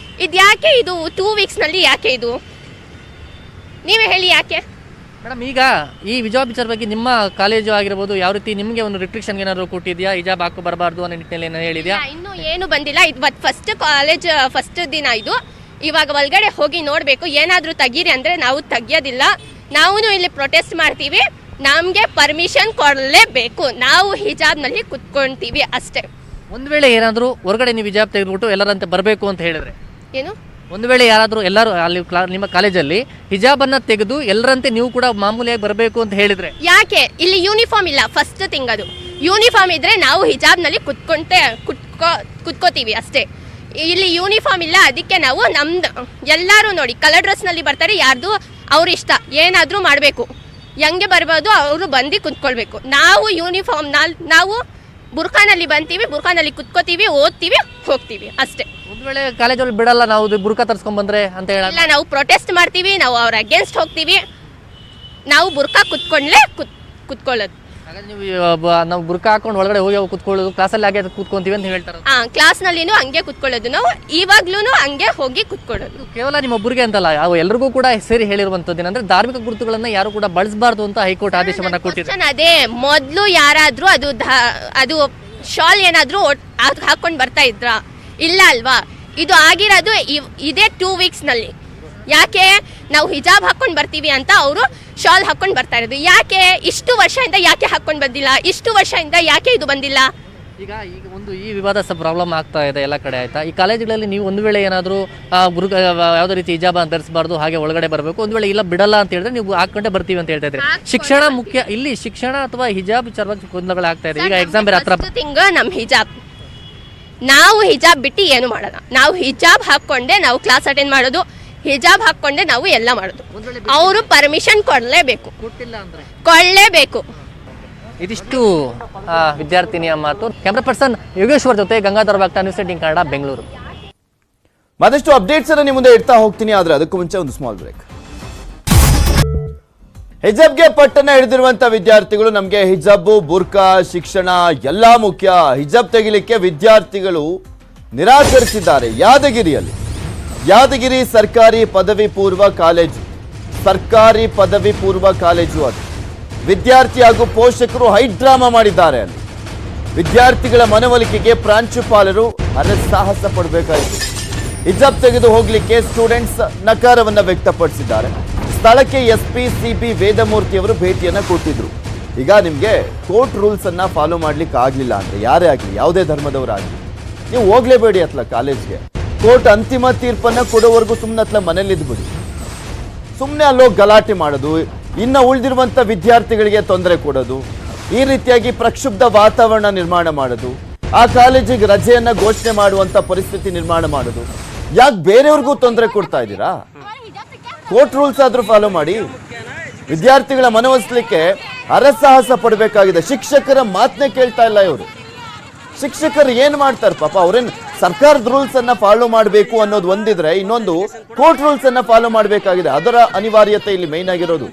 ಇದು ಯಾಕೆ ಇದು 2 ವೀಕ್ಸ್ನಲ್ಲಿ ಯಾಕೆ ಇದು? ನೀವೇ ಹೇಳಿ ಯಾಕೆ? ಮೇಡಮ್, ಈಗ ಈ ಹಿಜಾಬ್ ವಿಚಾರ ಬಗ್ಗೆ ನಿಮ್ಮ ಕಾಲೇಜು ಆಗಿರ್ಬೋದು ಯಾವ ರೀತಿ ನಿಮಗೆ ಒಂದು ರಿಸ್ಟ್ರಿಕ್ಷನ್ ಏನಾದ್ರು ಕೊಟ್ಟಿದ್ಯಾ? ಹಿಜಾಬ್ ಹಾಕೋ ಬರಬಾರ್ದು ಅನ್ನೋ ನಿಟ್ಟಿನಲ್ಲಿ ಏನೋ ಹೇಳಿದ್ಯಾ? ಇನ್ನೂ ಏನು ಬಂದಿಲ್ಲ. ಇವತ್ತು ಫಸ್ಟ್ ದಿನ ಇದು. ಇವಾಗ ಒಳಗಡೆ ಹೋಗಿ ನೋಡಬೇಕು. ಏನಾದರೂ ತೆಗೀರಿ ಅಂದರೆ ನಾವು ತೆಗಿಯೋದಿಲ್ಲ. ನಾವು ಇಲ್ಲಿ ಪ್ರೊಟೆಸ್ಟ್ ಮಾಡ್ತೀವಿ. ನಮಗೆ ಪರ್ಮಿಷನ್ ಕೊಡಲೇಬೇಕು. ನಾವು ಹಿಜಾಬ್ನಲ್ಲಿ ಕುತ್ಕೊಳ್ತೀವಿ ಅಷ್ಟೇ. ಒಂದು ವೇಳೆ ಏನಾದರೂ ಹೊರಗಡೆ ನೀವು ಹಿಜಾಬ್ ತೆಗೆದುಬಿಟ್ಟು ಎಲ್ಲರಂತೆ ಬರಬೇಕು ಅಂತ ಹೇಳಿದ್ರೆ ಏನು? ಒಂದು ವೇಳೆ ಎಲ್ಲರೂ ಅಲ್ಲಿ ನಿಮ್ಮ ಕಾಲೇಜಲ್ಲಿ ಹಿಜಾಬನ್ನು ತೆಗೆದು ಎಲ್ಲರಂತೆ ನೀವು ಕೂಡ ಮಾಮೂಲಿಯಾಗಿ ಬರಬೇಕು ಅಂತ ಹೇಳಿದ್ರೆ ಯಾಕೆ? ಇಲ್ಲಿ ಯೂನಿಫಾರ್ಮ್ ಇಲ್ಲ. ಫಸ್ಟ್ ಥಿಂಗ್ ಅದು. ಯೂನಿಫಾರ್ಮ್ ಇದ್ರೆ ನಾವು ಹಿಜಾಬ್ನಲ್ಲಿ ಕುತ್ಕೋತೀವಿ ಅಷ್ಟೇ. ಇಲ್ಲಿ ಯೂನಿಫಾರ್ಮ್ ಇಲ್ಲ, ಅದಕ್ಕೆ ನಾವು ನಮ್ದು ಎಲ್ಲರೂ ನೋಡಿ ಕಲರ್ ಡ್ರೆಸ್ನಲ್ಲಿ ಬರ್ತಾರೆ. ಯಾರ್ದು ಅವ್ರ ಇಷ್ಟ, ಏನಾದರೂ ಮಾಡಬೇಕು, ಹೆಂಗೆ ಬರ್ಬೋದು ಅವರು ಬಂದು ಕುತ್ಕೊಳ್ಬೇಕು. ನಾವು ನಾವು ಬುರ್ಕಾನಲ್ಲಿ ಬಂತೀವಿ, ಬುರ್ಕಾನಲ್ಲಿ ಕುತ್ಕೋತೀವಿ, ಓದ್ತೀವಿ, ಹೋಗ್ತೀವಿ ಅಷ್ಟೇ. ಒಂದು ವೇಳೆ ಕಾಲೇಜಲ್ಲಿ ಬಿಡಲ್ಲ, ನಾವು ಬುರ್ಕಾ ತರಿಸ್ಕೊಂಡ್ ಬಂದ್ರೆ ಅಂತ ಹೇಳಲ್ಲ. ನಾವು ಪ್ರೊಟೆಸ್ಟ್ ಮಾಡ್ತೀವಿ, ನಾವು ಅವ್ರ ಅಗೇನ್ಸ್ಟ್ ಹೋಗ್ತೀವಿ. ನಾವು ಬುರ್ಕಾ ಕುತ್ಕೊಳ್ಳೋದು. ಹಾಗಾದ್ರೆ ನಾವು ಬುರ್ಕಾ ಹಾಕೊಂಡು ಒಳಗಡೆ ಹೋಗಿ ಕುತ್ಕೊಳ್ಳೋದು, ಕ್ಲಾಸಲ್ಲಿ ಹಾಗೆ ಕೂತ್ಕೊಂತೀವಿ ಅಂತ ಹೇಳ್ತಾರೆ. ಕ್ಲಾಸ್ನಲ್ಲಿನೂ ಹಂಗೆ ಕುತ್ಕೊಳ್ಳೋದು, ನಾವು ಇವಾಗ್ಲೂ ಹಂಗೆ ಹೋಗಿ ಕುತ್ಕೊಳ್ಳೋದು. ಕೇವಲ ನಿಮ್ಮ ಒಬ್ಬರಿಗೆ ಅಂತಲ್ಲ, ಎಲ್ರಿಗೂ ಕೂಡ ಸೇರಿ ಹೇಳಿರುವಂತದ್ದು ಏನಂದ್ರೆ ಧಾರ್ಮಿಕ ಗುರುತುಗಳನ್ನ ಯಾರು ಕೂಡ ಬಳಸಬಾರ್ದು ಅಂತ ಹೈಕೋರ್ಟ್ ಆದೇಶವನ್ನ ಕೊಟ್ಟಿದೆ. ಅದೇ ಮೊದಲು ಯಾರಾದ್ರೂ ಅದು ಶಾಲ್ ಏನಾದ್ರೂ ಹಾಕೊಂಡು ಬರ್ತಾ ಇದ್ರ? ಇಲ್ಲ ಅಲ್ವಾ? ಇದು ಆಗಿರೋದು ಇದೇ 2 ವೀಕ್ಸ್ನಲ್ಲಿ. ಯಾಕೆ ನಾವು ಹಿಜಾಬ್ ಹಾಕ್ಕೊಂಡು ಬರ್ತೀವಿ ಅಂತ ಅವರು ಶಾಲ್ ಹಾಕ್ಕೊಂಡು ಬರ್ತಾ ಇರೋದು. ಯಾಕೆ ಇಷ್ಟು ವರ್ಷದಿಂದ ಯಾಕೆ ಹಾಕ್ಕೊಂಡು ಬಂದಿಲ್ಲ, ಇಷ್ಟು ವರ್ಷದಿಂದ ಯಾಕೆ ಇದು ಬಂದಿಲ್ಲ? ಈಗ ಒಂದು ಈ ವಿವಾದ ಪ್ರಾಬ್ಲಮ್ ಆಗ್ತಾ ಇದೆ ಎಲ್ಲ ಕಡೆ ಆಯ್ತಾ. ಈ ಕಾಲೇಜುಗಳಲ್ಲಿ ನೀವು ಒಂದು ವೇಳೆ ಏನಾದರೂ ಯಾವುದೇ ರೀತಿ ಹಿಜಾಬ್ ಧರಿಸಬಾರ್ದು, ಹಾಗೆ ಒಳಗಡೆ ಬರಬೇಕು, ಒಂದು ವೇಳೆ ಇಲ್ಲ ಬಿಡಲ್ಲ ಅಂತ ಹೇಳಿದ್ರೆ ನೀವು ಹಾಕೊಂಡೇ ಬರ್ತೀವಿ ಅಂತ ಹೇಳ್ತಾ ಇದ್ರೆ ಶಿಕ್ಷಣ ಮುಖ್ಯ ಇಲ್ಲಿ, ಶಿಕ್ಷಣ ಅಥವಾ ಹಿಜಾಬ್ ವಿಚಾರವಾಗಿ ಗೊಂದಲಗಳು ಆಗ್ತಾ ಇದೆ. ಈಗ ಎಕ್ಸಾಮ್ ಬೇರೆ ಹತ್ರ ನಮ್ಮ ಹಿಜಾಬ್, ನಾವು ಹಿಜಾಬ್ ಬಿಟ್ಟು ಏನು ಮಾಡೋಣ, ನಾವು ಹಿಜಾಬ್ ಹಾಕ್ಕೊಂಡೆ ನಾವು ಕ್ಲಾಸ್ ಅಟೆಂಡ್ ಮಾಡೋದು, ಹಿಜಾಬ್ ಹಾಕ್ಕೊಂಡೆ ನಾವು ಎಲ್ಲ ಮಾಡೋದು. ಅವರು ಪರ್ಮಿಷನ್ ಕೊಡಲೇಬೇಕು. ಇದಿಷ್ಟು ವಿದ್ಯಾರ್ಥಿನಿಯ ಮಾತು. ಕ್ಯಾಮ್ರಾ ಪರ್ಸನ್ ಯೋಗೇಶ್ವರ್ ಜೊತೆ ಗಂಗಾಧರ ವಾಗ್ತಾ, ನ್ಯೂಸ್ 18 ಕನ್ನಡ, ಬೆಂಗಳೂರು. ಮತ್ತಷ್ಟು ಅಪ್ಡೇಟ್ಸ್ ಅನ್ನ ನಿಮ್ಮ ಮುಂದೆ ಇಡ್ತಾ ಹೋಗ್ತೀನಿ, ಆದ್ರೆ ಅದಕ್ಕೂ ಮುಂಚೆ ಒಂದು ಸ್ಮಾಲ್ ಬ್ರೇಕ್. ಹಿಜಾಬ್ಗೆ ಪಟ್ಟನ್ನ ಹಿಡಿದಿರುವಂತ ವಿದ್ಯಾರ್ಥಿಗಳು ನಮಗೆ ಹಿಜಾಬ್, ಬುರ್ಕಾ, ಶಿಕ್ಷಣ ಎಲ್ಲಾ ಮುಖ್ಯ, ಹಿಜಾಬ್ ತೆಗಿಲಿಕ್ಕೆ ವಿದ್ಯಾರ್ಥಿಗಳು ನಿರಾಕರಿಸಿದ್ದಾರೆ. ಯಾದಗಿರಿ ಸರ್ಕಾರಿ ಪದವಿ ಪೂರ್ವ ಕಾಲೇಜು ಅದು. ವಿದ್ಯಾರ್ಥಿ ಹಾಗೂ ಪೋಷಕರು ಹೈಡ್ರಾಮಾ ಮಾಡಿದ್ದಾರೆ. ಅಲ್ಲಿ ವಿದ್ಯಾರ್ಥಿಗಳ ಮನವೊಲಿಕೆಗೆ ಪ್ರಾಂಶುಪಾಲರು ಹರಸಾಹಸ ಪಡಬೇಕಾಯಿತು. ಹಿಜಾಬ್ ತೆಗೆದು ಹೋಗ್ಲಿಕ್ಕೆ ಸ್ಟೂಡೆಂಟ್ಸ್ ನಕಾರವನ್ನ ವ್ಯಕ್ತಪಡಿಸಿದ್ದಾರೆ. ಸ್ಥಳಕ್ಕೆ SP CB ವೇದಮೂರ್ತಿ ಅವರು ಭೇಟಿಯನ್ನ ಕೊಟ್ಟಿದ್ರು. ಈಗ ನಿಮ್ಗೆ ಕೋರ್ಟ್ ರೂಲ್ಸ್ ಅನ್ನ ಫಾಲೋ ಮಾಡ್ಲಿಕ್ಕೆ ಆಗ್ಲಿಲ್ಲ ಅಂದ್ರೆ ಯಾರೇ ಆಗಲಿ, ಯಾವುದೇ ಧರ್ಮದವರಾಗಲಿ, ನೀವು ಹೋಗ್ಲೇಬೇಡಿ ಅತ್ಲ ಕಾಲೇಜ್ಗೆ. ಕೋರ್ಟ್ ಅಂತಿಮ ತೀರ್ಪನ್ನ ಕೊಡೋವರೆಗೂ ಸುಮ್ಮನೆ ಅತ್ಲ ಮನೇಲಿದ್ಬಿಡಿ. ಸುಮ್ಮನೆ ಅಲ್ಲೋಗಿ ಗಲಾಟೆ ಮಾಡೋದು, ಇನ್ನು ಉಳಿದಿರುವಂತ ವಿದ್ಯಾರ್ಥಿಗಳಿಗೆ ತೊಂದರೆ ಕೊಡೋದು, ಈ ರೀತಿಯಾಗಿ ಪ್ರಕ್ಷುಬ್ಧ ವಾತಾವರಣ ನಿರ್ಮಾಣ ಮಾಡೋದು, ಆ ಕಾಲೇಜಿಗೆ ರಜೆಯನ್ನ ಘೋಷಣೆ ಮಾಡುವಂತ ಪರಿಸ್ಥಿತಿ ನಿರ್ಮಾಣ ಮಾಡೋದು, ಯಾಕೆ ಬೇರೆಯವ್ರಿಗೂ ತೊಂದರೆ ಕೊಡ್ತಾ ಇದ್ದೀರಾ? ಕೋರ್ಟ್ ರೂಲ್ಸ್ ಆದ್ರೂ ಫಾಲೋ ಮಾಡಿ. ವಿದ್ಯಾರ್ಥಿಗಳ ಮನವೊಲಿಸಲಿಕ್ಕೆ ಹರಸಾಹಸ ಪಡಬೇಕಾಗಿದೆ. ಶಿಕ್ಷಕರ ಮಾತನ್ನೇ ಕೇಳ್ತಾ ಇಲ್ಲ ಇವರು. ಶಿಕ್ಷಕರು ಏನ್ ಮಾಡ್ತಾರೆ ಪಾಪ, ಅವ್ರೇನ್ ಸರ್ಕಾರದ ರೂಲ್ಸ್ ಅನ್ನ ಫಾಲೋ ಮಾಡಬೇಕು ಅನ್ನೋದು ಒಂದಿದ್ರೆ, ಇನ್ನೊಂದು ಕೋರ್ಟ್ ರೂಲ್ಸ್ ಅನ್ನ ಫಾಲೋ ಮಾಡಬೇಕಾಗಿದೆ. ಅದರ ಅನಿವಾರ್ಯತೆ ಇಲ್ಲಿ ಮೈನ್ ಆಗಿರೋದು.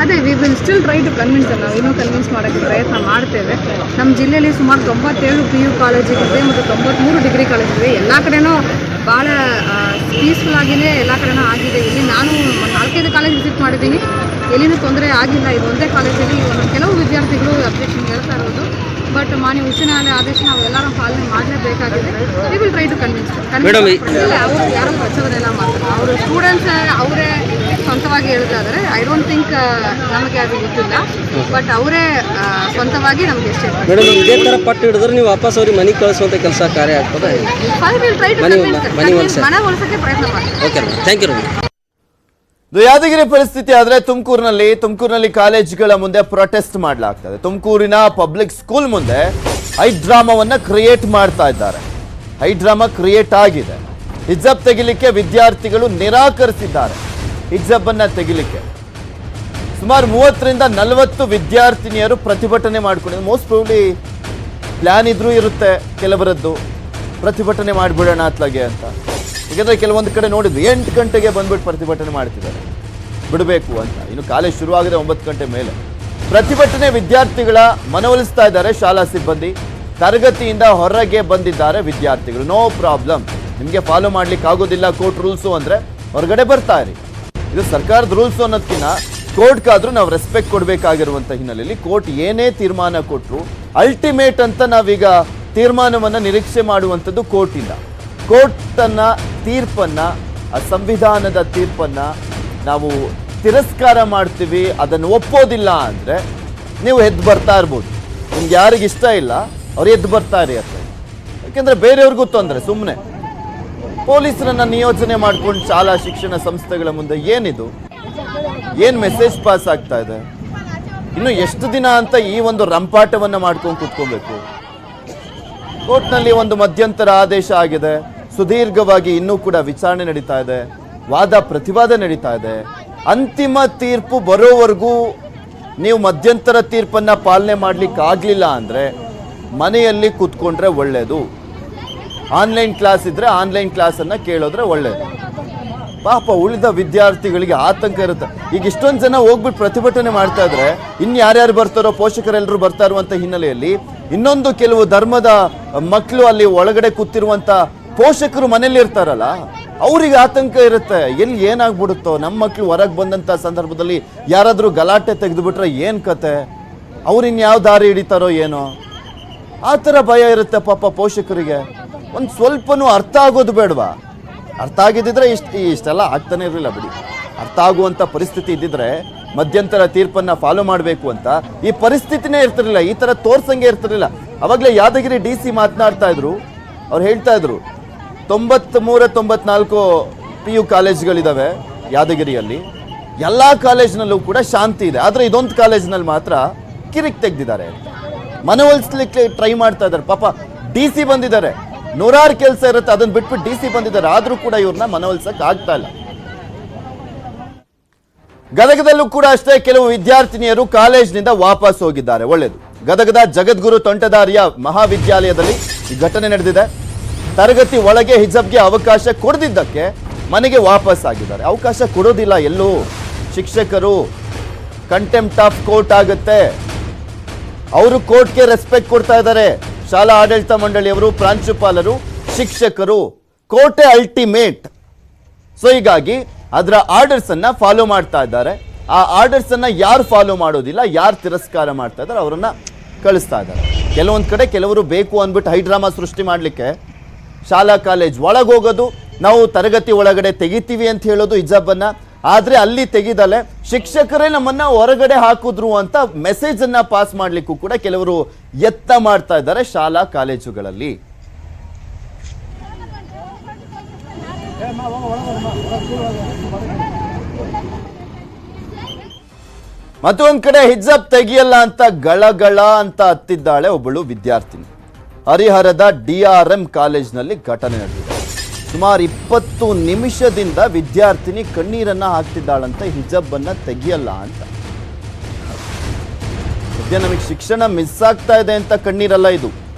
ಅದೇ we will still try to convince. ನಾವು ಇನ್ನೂ ಕನ್ವಿನ್ಸ್ ಮಾಡೋಕ್ಕೆ ಪ್ರಯತ್ನ ಮಾಡ್ತೇವೆ. ನಮ್ಮ ಜಿಲ್ಲೆಯಲ್ಲಿ ಸುಮಾರು 97 PU ಕಾಲೇಜಿಗಿದೆ ಮತ್ತು 93 ಡಿಗ್ರಿ ಕಾಲೇಜಿದೆ. ಎಲ್ಲ ಕಡೆನೂ ಭಾಳ ಪೀಸ್ಫುಲ್ ಆಗಿಯೇ ಎಲ್ಲ ಕಡೆನೂ ಆಗಿದೆ. ಇಲ್ಲಿ ನಾನು 4-5 ಕಾಲೇಜ್ ವಿಸಿಟ್ ಮಾಡಿದ್ದೀನಿ, ಎಲ್ಲಿನೂ ತೊಂದರೆ ಆಗಿಲ್ಲ. ಇದು ಒಂದೇ ಕಾಲೇಜಲ್ಲಿ ಕೆಲವು ವಿದ್ಯಾರ್ಥಿಗಳು ಅಬ್ಜೆಕ್ಷನ್ ಹೇಳ್ತಾ ಇರೋದು. ಬಟ್ ಮಾನ್ಯ ಉಚ್ಚ ನ್ಯಾಯಾಲಯ ಆದೇಶ ನಾವು ಎಲ್ಲರೂ ಪಾಲನೆ ಮಾಡಲೇಬೇಕಾಗಿದೆ. We will try to convince. ಅವರು ಯಾರೋ ಪ್ರಚೋದನೆಲ್ಲ ಮಾಡ್ತಾರೆ, ಅವರು ಸ್ಟೂಡೆಂಟ್ಸ್ ಅವರೇ ಸ್ವಂತವಾಗಿ ಹೇಳ್ತಾ ಇದ್ದಾರೆ. ಐ ಡೋಂಟ್ ಥಿಂಕ್ ನಮಗೆ ಅದು ಗೊತ್ತಿಲ್ಲ, ಬಟ್ ಅವರೇ ಸ್ವಂತವಾಗಿ ನಮಗೆ ಎಷ್ಟೇ ಇದೇ ಥರ ಪಟ್ಟು ಹಿಡಿದ್ರೆ ನೀವು ವಾಪಸ್ ಅವ್ರಿಗೆ ಮನೆಗೆ ಕಳಿಸುವಂಥ ಕೆಲಸ ಕಾರ್ಯ ಆಗ್ತದೆ. ಮನವೊಲಿಸೋಕ್ಕೆ ಪ್ರಯತ್ನ ಮಾಡ್ತೀವಿ. Okay, thank you. ಯಾದಗಿರಿ ಪರಿಸ್ಥಿತಿ ಆದ್ರೆ ತುಮಕೂರಿನಲ್ಲಿ ಕಾಲೇಜುಗಳ ಮುಂದೆ ಪ್ರೊಟೆಸ್ಟ್ ಮಾಡಲಾಗ್ತದೆ. ತುಮಕೂರಿನ ಪಬ್ಲಿಕ್ ಸ್ಕೂಲ್ ಮುಂದೆ ಹೈಡ್ರಾಮಾವನ್ನ ಕ್ರಿಯೇಟ್ ಮಾಡ್ತಾ ಇದ್ದಾರೆ. ಹೈಡ್ರಾಮಾ ಕ್ರಿಯೇಟ್ ಆಗಿದೆ. ಹಿಜಾಬ್ ತೆಗಿಲಿಕ್ಕೆ ವಿದ್ಯಾರ್ಥಿಗಳು ನಿರಾಕರಿಸಿದ್ದಾರೆ. ಹಿಜಾಬ್ ಅನ್ನ ತೆಗಿಲಿಕ್ಕೆ ಸುಮಾರು 30ರಿಂದ 40 ವಿದ್ಯಾರ್ಥಿನಿಯರು ಪ್ರತಿಭಟನೆ ಮಾಡ್ಕೊಂಡಿದ್ದಾರೆ. ಮೋಸ್ಟ್ ಪ್ರಾಬಬ್ಲಿ ಪ್ಲಾನ್ ಇದ್ರೂ ಇರುತ್ತೆ ಕೆಲವರದ್ದು, ಪ್ರತಿಭಟನೆ ಮಾಡಿಬಿಡೋಣ ಅತ್ಲಾಗೆ ಅಂತ. ಯಾಕಂದ್ರೆ ಕೆಲವೊಂದು ಕಡೆ ನೋಡಿದ್ವಿ 8 ಗಂಟೆಗೆ ಬಂದ್ಬಿಟ್ಟು ಪ್ರತಿಭಟನೆ ಮಾಡ್ತಿದ್ದಾರೆ ಬಿಡಬೇಕು ಅಂತ. ಇನ್ನು ಕಾಲೇಜ್ ಶುರುವಾಗಿದೆ 9 ಗಂಟೆ ಮೇಲೆ. ಪ್ರತಿಭಟನೆ ವಿದ್ಯಾರ್ಥಿಗಳ ಮನವೊಲಿಸ್ತಾ ಇದ್ದಾರೆ ಶಾಲಾ ಸಿಬ್ಬಂದಿ. ತರಗತಿಯಿಂದ ಹೊರಗೆ ಬಂದಿದ್ದಾರೆ ವಿದ್ಯಾರ್ಥಿಗಳು. ನೋ ಪ್ರಾಬ್ಲಮ್, ನಿಮಗೆ ಫಾಲೋ ಮಾಡ್ಲಿಕ್ಕೆ ಆಗೋದಿಲ್ಲ ಕೋರ್ಟ್ ರೂಲ್ಸು ಅಂದ್ರೆ ಹೊರಗಡೆ ಬರ್ತಾ ಇರಿ. ಇದು ಸರ್ಕಾರದ ರೂಲ್ಸು ಅನ್ನೋದಕ್ಕಿಂತ ಕೋರ್ಟ್ಗಾದ್ರೂ ನಾವು ರೆಸ್ಪೆಕ್ಟ್ ಕೊಡಬೇಕಾಗಿರುವಂಥ ಹಿನ್ನೆಲೆಯಲ್ಲಿ ಕೋರ್ಟ್ ಏನೇ ತೀರ್ಮಾನ ಕೊಟ್ಟರು ಅಲ್ಟಿಮೇಟ್ ಅಂತ ನಾವೀಗ ತೀರ್ಮಾನವನ್ನು ನಿರೀಕ್ಷೆ ಮಾಡುವಂಥದ್ದು ಕೋರ್ಟ್ ಇಲ್ಲ. ಕೋರ್ಟನ್ನ ತೀರ್ಪನ್ನ, ಆ ಸಂವಿಧಾನದ ತೀರ್ಪನ್ನ ನಾವು ತಿರಸ್ಕಾರ ಮಾಡ್ತೀವಿ, ಅದನ್ನು ಒಪ್ಪೋದಿಲ್ಲ ಅಂದರೆ ನೀವು ಎದ್ದು ಬರ್ತಾ ಇರ್ಬೋದು. ನಿಮ್ಗೆ ಯಾರಿಗೆ ಇಷ್ಟ ಇಲ್ಲ ಅವ್ರು ಎದ್ದು ಬರ್ತಾ ಇರಿ ಅಂತ. ಯಾಕೆಂದರೆ ಬೇರೆಯವ್ರಿಗೂ ತೊಂದರೆ. ಸುಮ್ಮನೆ ಪೊಲೀಸರನ್ನ ನಿಯೋಜನೆ ಮಾಡ್ಕೊಂಡು ಶಾಲಾ ಶಿಕ್ಷಣ ಸಂಸ್ಥೆಗಳ ಮುಂದೆ ಏನಿದು, ಏನು ಮೆಸೇಜ್ ಪಾಸ್ ಆಗ್ತಾ ಇದೆ? ಇನ್ನು ಎಷ್ಟು ದಿನ ಅಂತ ಈ ಒಂದು ರಂಪಾಟವನ್ನು ಮಾಡ್ಕೊಂಡು ಕೂತ್ಕೋಬೇಕು? ಕೋರ್ಟ್ನಲ್ಲಿ ಒಂದು ಮಧ್ಯಂತರ ಆದೇಶ ಆಗಿದೆ, ಸುದೀರ್ಘವಾಗಿ ಇನ್ನೂ ಕೂಡ ವಿಚಾರಣೆ ನಡೀತಾ ಇದೆ, ವಾದ ಪ್ರತಿವಾದ ನಡೀತಾ ಇದೆ. ಅಂತಿಮ ತೀರ್ಪು ಬರೋವರೆಗೂ ನೀವು ಮಧ್ಯಂತರ ತೀರ್ಪನ್ನ ಪಾಲನೆ ಮಾಡ್ಲಿಕ್ಕೆ ಆಗ್ಲಿಲ್ಲ ಅಂದ್ರೆ ಮನೆಯಲ್ಲಿ ಕೂತ್ಕೊಂಡ್ರೆ ಒಳ್ಳೇದು. ಆನ್ಲೈನ್ ಕ್ಲಾಸ್ ಇದ್ರೆ ಆನ್ಲೈನ್ ಕ್ಲಾಸನ್ನು ಕೇಳೋದ್ರೆ ಒಳ್ಳೇದು. ಪಾಪ ಉಳಿದ ವಿದ್ಯಾರ್ಥಿಗಳಿಗೆ ಆತಂಕ ಇರುತ್ತೆ. ಈಗ ಇಷ್ಟೊಂದು ಜನ ಹೋಗ್ಬಿಟ್ಟು ಪ್ರತಿಭಟನೆ ಮಾಡ್ತಾ ಇದ್ರೆ ಇನ್ನು ಯಾರ್ಯಾರು ಬರ್ತಾರೋ, ಪೋಷಕರೆಲ್ಲರೂ ಬರ್ತಾ ಇರುವಂಥ ಹಿನ್ನೆಲೆಯಲ್ಲಿ ಇನ್ನೊಂದು ಕೆಲವು ಧರ್ಮದ ಮಕ್ಕಳು ಅಲ್ಲಿ ಒಳಗಡೆ ಕೂತಿರುವಂತ ಪೋಷಕರು ಮನೇಲಿ ಇರ್ತಾರಲ್ಲ, ಅವ್ರಿಗೆ ಆತಂಕ ಇರುತ್ತೆ, ಎಲ್ಲಿ ಏನಾಗ್ಬಿಡುತ್ತೋ, ನಮ್ಮ ಮಕ್ಳು ಹೊರಗೆ ಬಂದಂತ ಸಂದರ್ಭದಲ್ಲಿ ಯಾರಾದ್ರೂ ಗಲಾಟೆ ತೆಗೆದುಬಿಟ್ರೆ ಏನ್ ಕತೆ, ಅವ್ರಿನ್ಯಾವ ದಾರಿ ಹಿಡಿತಾರೋ ಏನೋ, ಆ ಥರ ಭಯ ಇರುತ್ತೆ ಪಾಪ ಪೋಷಕರಿಗೆ. ಒಂದು ಸ್ವಲ್ಪನೂ ಅರ್ಥ ಆಗೋದು ಬೇಡವಾ? ಅರ್ಥ ಆಗಿದ್ದಿದ್ರೆ ಇಷ್ಟೆಲ್ಲ ಆಗ್ತಾನೆ ಇರಲಿಲ್ಲ ಬಿಡಿ. ಅರ್ಥ ಆಗುವಂಥ ಪರಿಸ್ಥಿತಿ ಇದ್ದಿದ್ರೆ ಮಧ್ಯಂತರ ತೀರ್ಪನ್ನು ಫಾಲೋ ಮಾಡಬೇಕು ಅಂತ ಈ ಪರಿಸ್ಥಿತಿನೇ ಇರ್ತಿರ್ಲಿಲ್ಲ, ಈ ಥರ ತೋರ್ಸಂಗೆ ಇರ್ತಿರ್ಲಿಲ್ಲ. ಅವಾಗಲೇ ಯಾದಗಿರಿ DC ಮಾತನಾಡ್ತಾ ಇದ್ರು, ಅವ್ರು ಹೇಳ್ತಾ ಇದ್ರು 93-94 PU ಕಾಲೇಜ್ಗಳಿದ್ದಾವೆ ಯಾದಗಿರಿಯಲ್ಲಿ, ಎಲ್ಲ ಕಾಲೇಜ್ನಲ್ಲೂ ಕೂಡ ಶಾಂತಿ ಇದೆ, ಆದರೆ ಇದೊಂದು ಕಾಲೇಜ್ನಲ್ಲಿ ಮಾತ್ರ ಕಿರಿಕ್ ತೆಗೆದಿದ್ದಾರೆ ಅಂತ ಮನವೊಲಿಸ್ಲಿಕ್ಕೆ ಟ್ರೈ ಮಾಡ್ತಾ ಇದ್ದಾರೆ. ಪಾಪ DC ಬಂದಿದ್ದಾರೆ, ನೂರಾರು ಕೆಲಸ ಇರುತ್ತೆ, ಅದನ್ನ ಬಿಟ್ಬಿಟ್ಟು DC ಬಂದಿದ್ದಾರೆ, ಆದ್ರೂ ಕೂಡ ಇವ್ರನ್ನ ಮನವೊಲಿಸಕ್ ಆಗ್ತಾ ಇಲ್ಲ. ಗದಗದಲ್ಲೂ ಕೂಡ ಅಷ್ಟೇ, ಕೆಲವು ವಿದ್ಯಾರ್ಥಿನಿಯರು ಕಾಲೇಜಿನಿಂದ ವಾಪಸ್ ಹೋಗಿದ್ದಾರೆ. ಒಳ್ಳೆಯದು. ಗದಗದ ಜಗದ್ಗುರು ತೋಂಟದಾರ್ಯ ಮಹಾವಿದ್ಯಾಲಯದಲ್ಲಿ ಈ ಘಟನೆ ನಡೆದಿದೆ. ತರಗತಿ ಒಳಗೆ ಹಿಜಾಬ್ಗೆ ಅವಕಾಶ ಕೊಡದಿದ್ದಕ್ಕೆ ಮನೆಗೆ ವಾಪಸ್ ಆಗಿದ್ದಾರೆ. ಅವಕಾಶ ಕೊಡೋದಿಲ್ಲ ಎಲ್ಲೂ, ಶಿಕ್ಷಕರು ಕಂಟೆಂಪ್ಟ್ ಆಫ್ ಕೋರ್ಟ್ ಆಗುತ್ತೆ. ಅವರು ಕೋರ್ಟ್ಗೆ ರೆಸ್ಪೆಕ್ಟ್ ಕೊಡ್ತಾ ಇದ್ದಾರೆ. ಶಾಲಾ ಆಡಳಿತ ಮಂಡಳಿಯವರು, ಪ್ರಾಂಶುಪಾಲರು, ಶಿಕ್ಷಕರು, ಕೋರ್ಟೇ ಅಲ್ಟಿಮೇಟ್. ಸೊ ಹೀಗಾಗಿ ಅದರ ಆರ್ಡರ್ಸ್ ಅನ್ನ ಫಾಲೋ ಮಾಡ್ತಾ ಇದ್ದಾರೆ. ಆ ಆರ್ಡರ್ಸ್ ಅನ್ನ ಯಾರು ಫಾಲೋ ಮಾಡೋದಿಲ್ಲ, ಯಾರು ತಿರಸ್ಕಾರ ಮಾಡ್ತಾ ಇದ್ದಾರೆ ಅವರನ್ನ ಕಳಿಸ್ತಾ ಇದ್ದಾರೆ. ಕೆಲವೊಂದು ಕಡೆ ಕೆಲವರು ಬೇಕು ಅಂದ್ಬಿಟ್ಟು ಹೈಡ್ರಾಮಾ ಸೃಷ್ಟಿ ಮಾಡಲಿಕ್ಕೆ ಶಾಲಾ ಕಾಲೇಜ್ ಒಳಗೋಗೋದು, ನಾವು ತರಗತಿ ಒಳಗಡೆ ತೆಗಿತೀವಿ ಅಂತ ಹೇಳೋದು ಹಿಜಾಬನ್ನ, ಆದ್ರೆ ಅಲ್ಲಿ ತೆಗಿದಲೆ ಶಿಕ್ಷಕರೇ ನಮ್ಮನ್ನ ಹೊರಗಡೆ ಹಾಕಿದ್ರು ಅಂತ ಮೆಸೇಜ್ ಅನ್ನ ಪಾಸ್ ಮಾಡ್ಲಿಕ್ಕೂ ಕೂಡ ಕೆಲವರು ಯತ್ನ ಮಾಡ್ತಾ ಇದ್ದಾರೆ ಶಾಲಾ ಕಾಲೇಜುಗಳಲ್ಲಿ. ಮತ್ತೊಂದ್ ಕಡೆ ಹಿಜಾಬ್ ತೆಗಿಯಲ್ಲ ಅಂತ ಗಳಗಳ ಅಂತ ಹತ್ತಿದ್ದಾಳೆ ಒಬ್ಬಳು ವಿದ್ಯಾರ್ಥಿನಿ. ಹರಿಹರದ DRM ಕಾಲೇಜ್ನಲ್ಲಿ ಘಟನೆ ನಡೆದಿದೆ. ಸುಮಾರು 20 ನಿಮಿಷದಿಂದ ವಿದ್ಯಾರ್ಥಿನಿ ಕಣ್ಣೀರನ್ನ ಹಾಕ್ತಿದ್ದಾಳಂತೆ, ಹಿಜಾಬ್ ಅನ್ನ ತೆಗಿಯಲ್ಲ ಅಂತ. ಸದ್ಯ ನಮಗೆ ಶಿಕ್ಷಣ ಮಿಸ್ ಆಗ್ತಾ ಇದೆ ಅಂತ ಕಣ್ಣೀರಲ್ಲ ಇದು,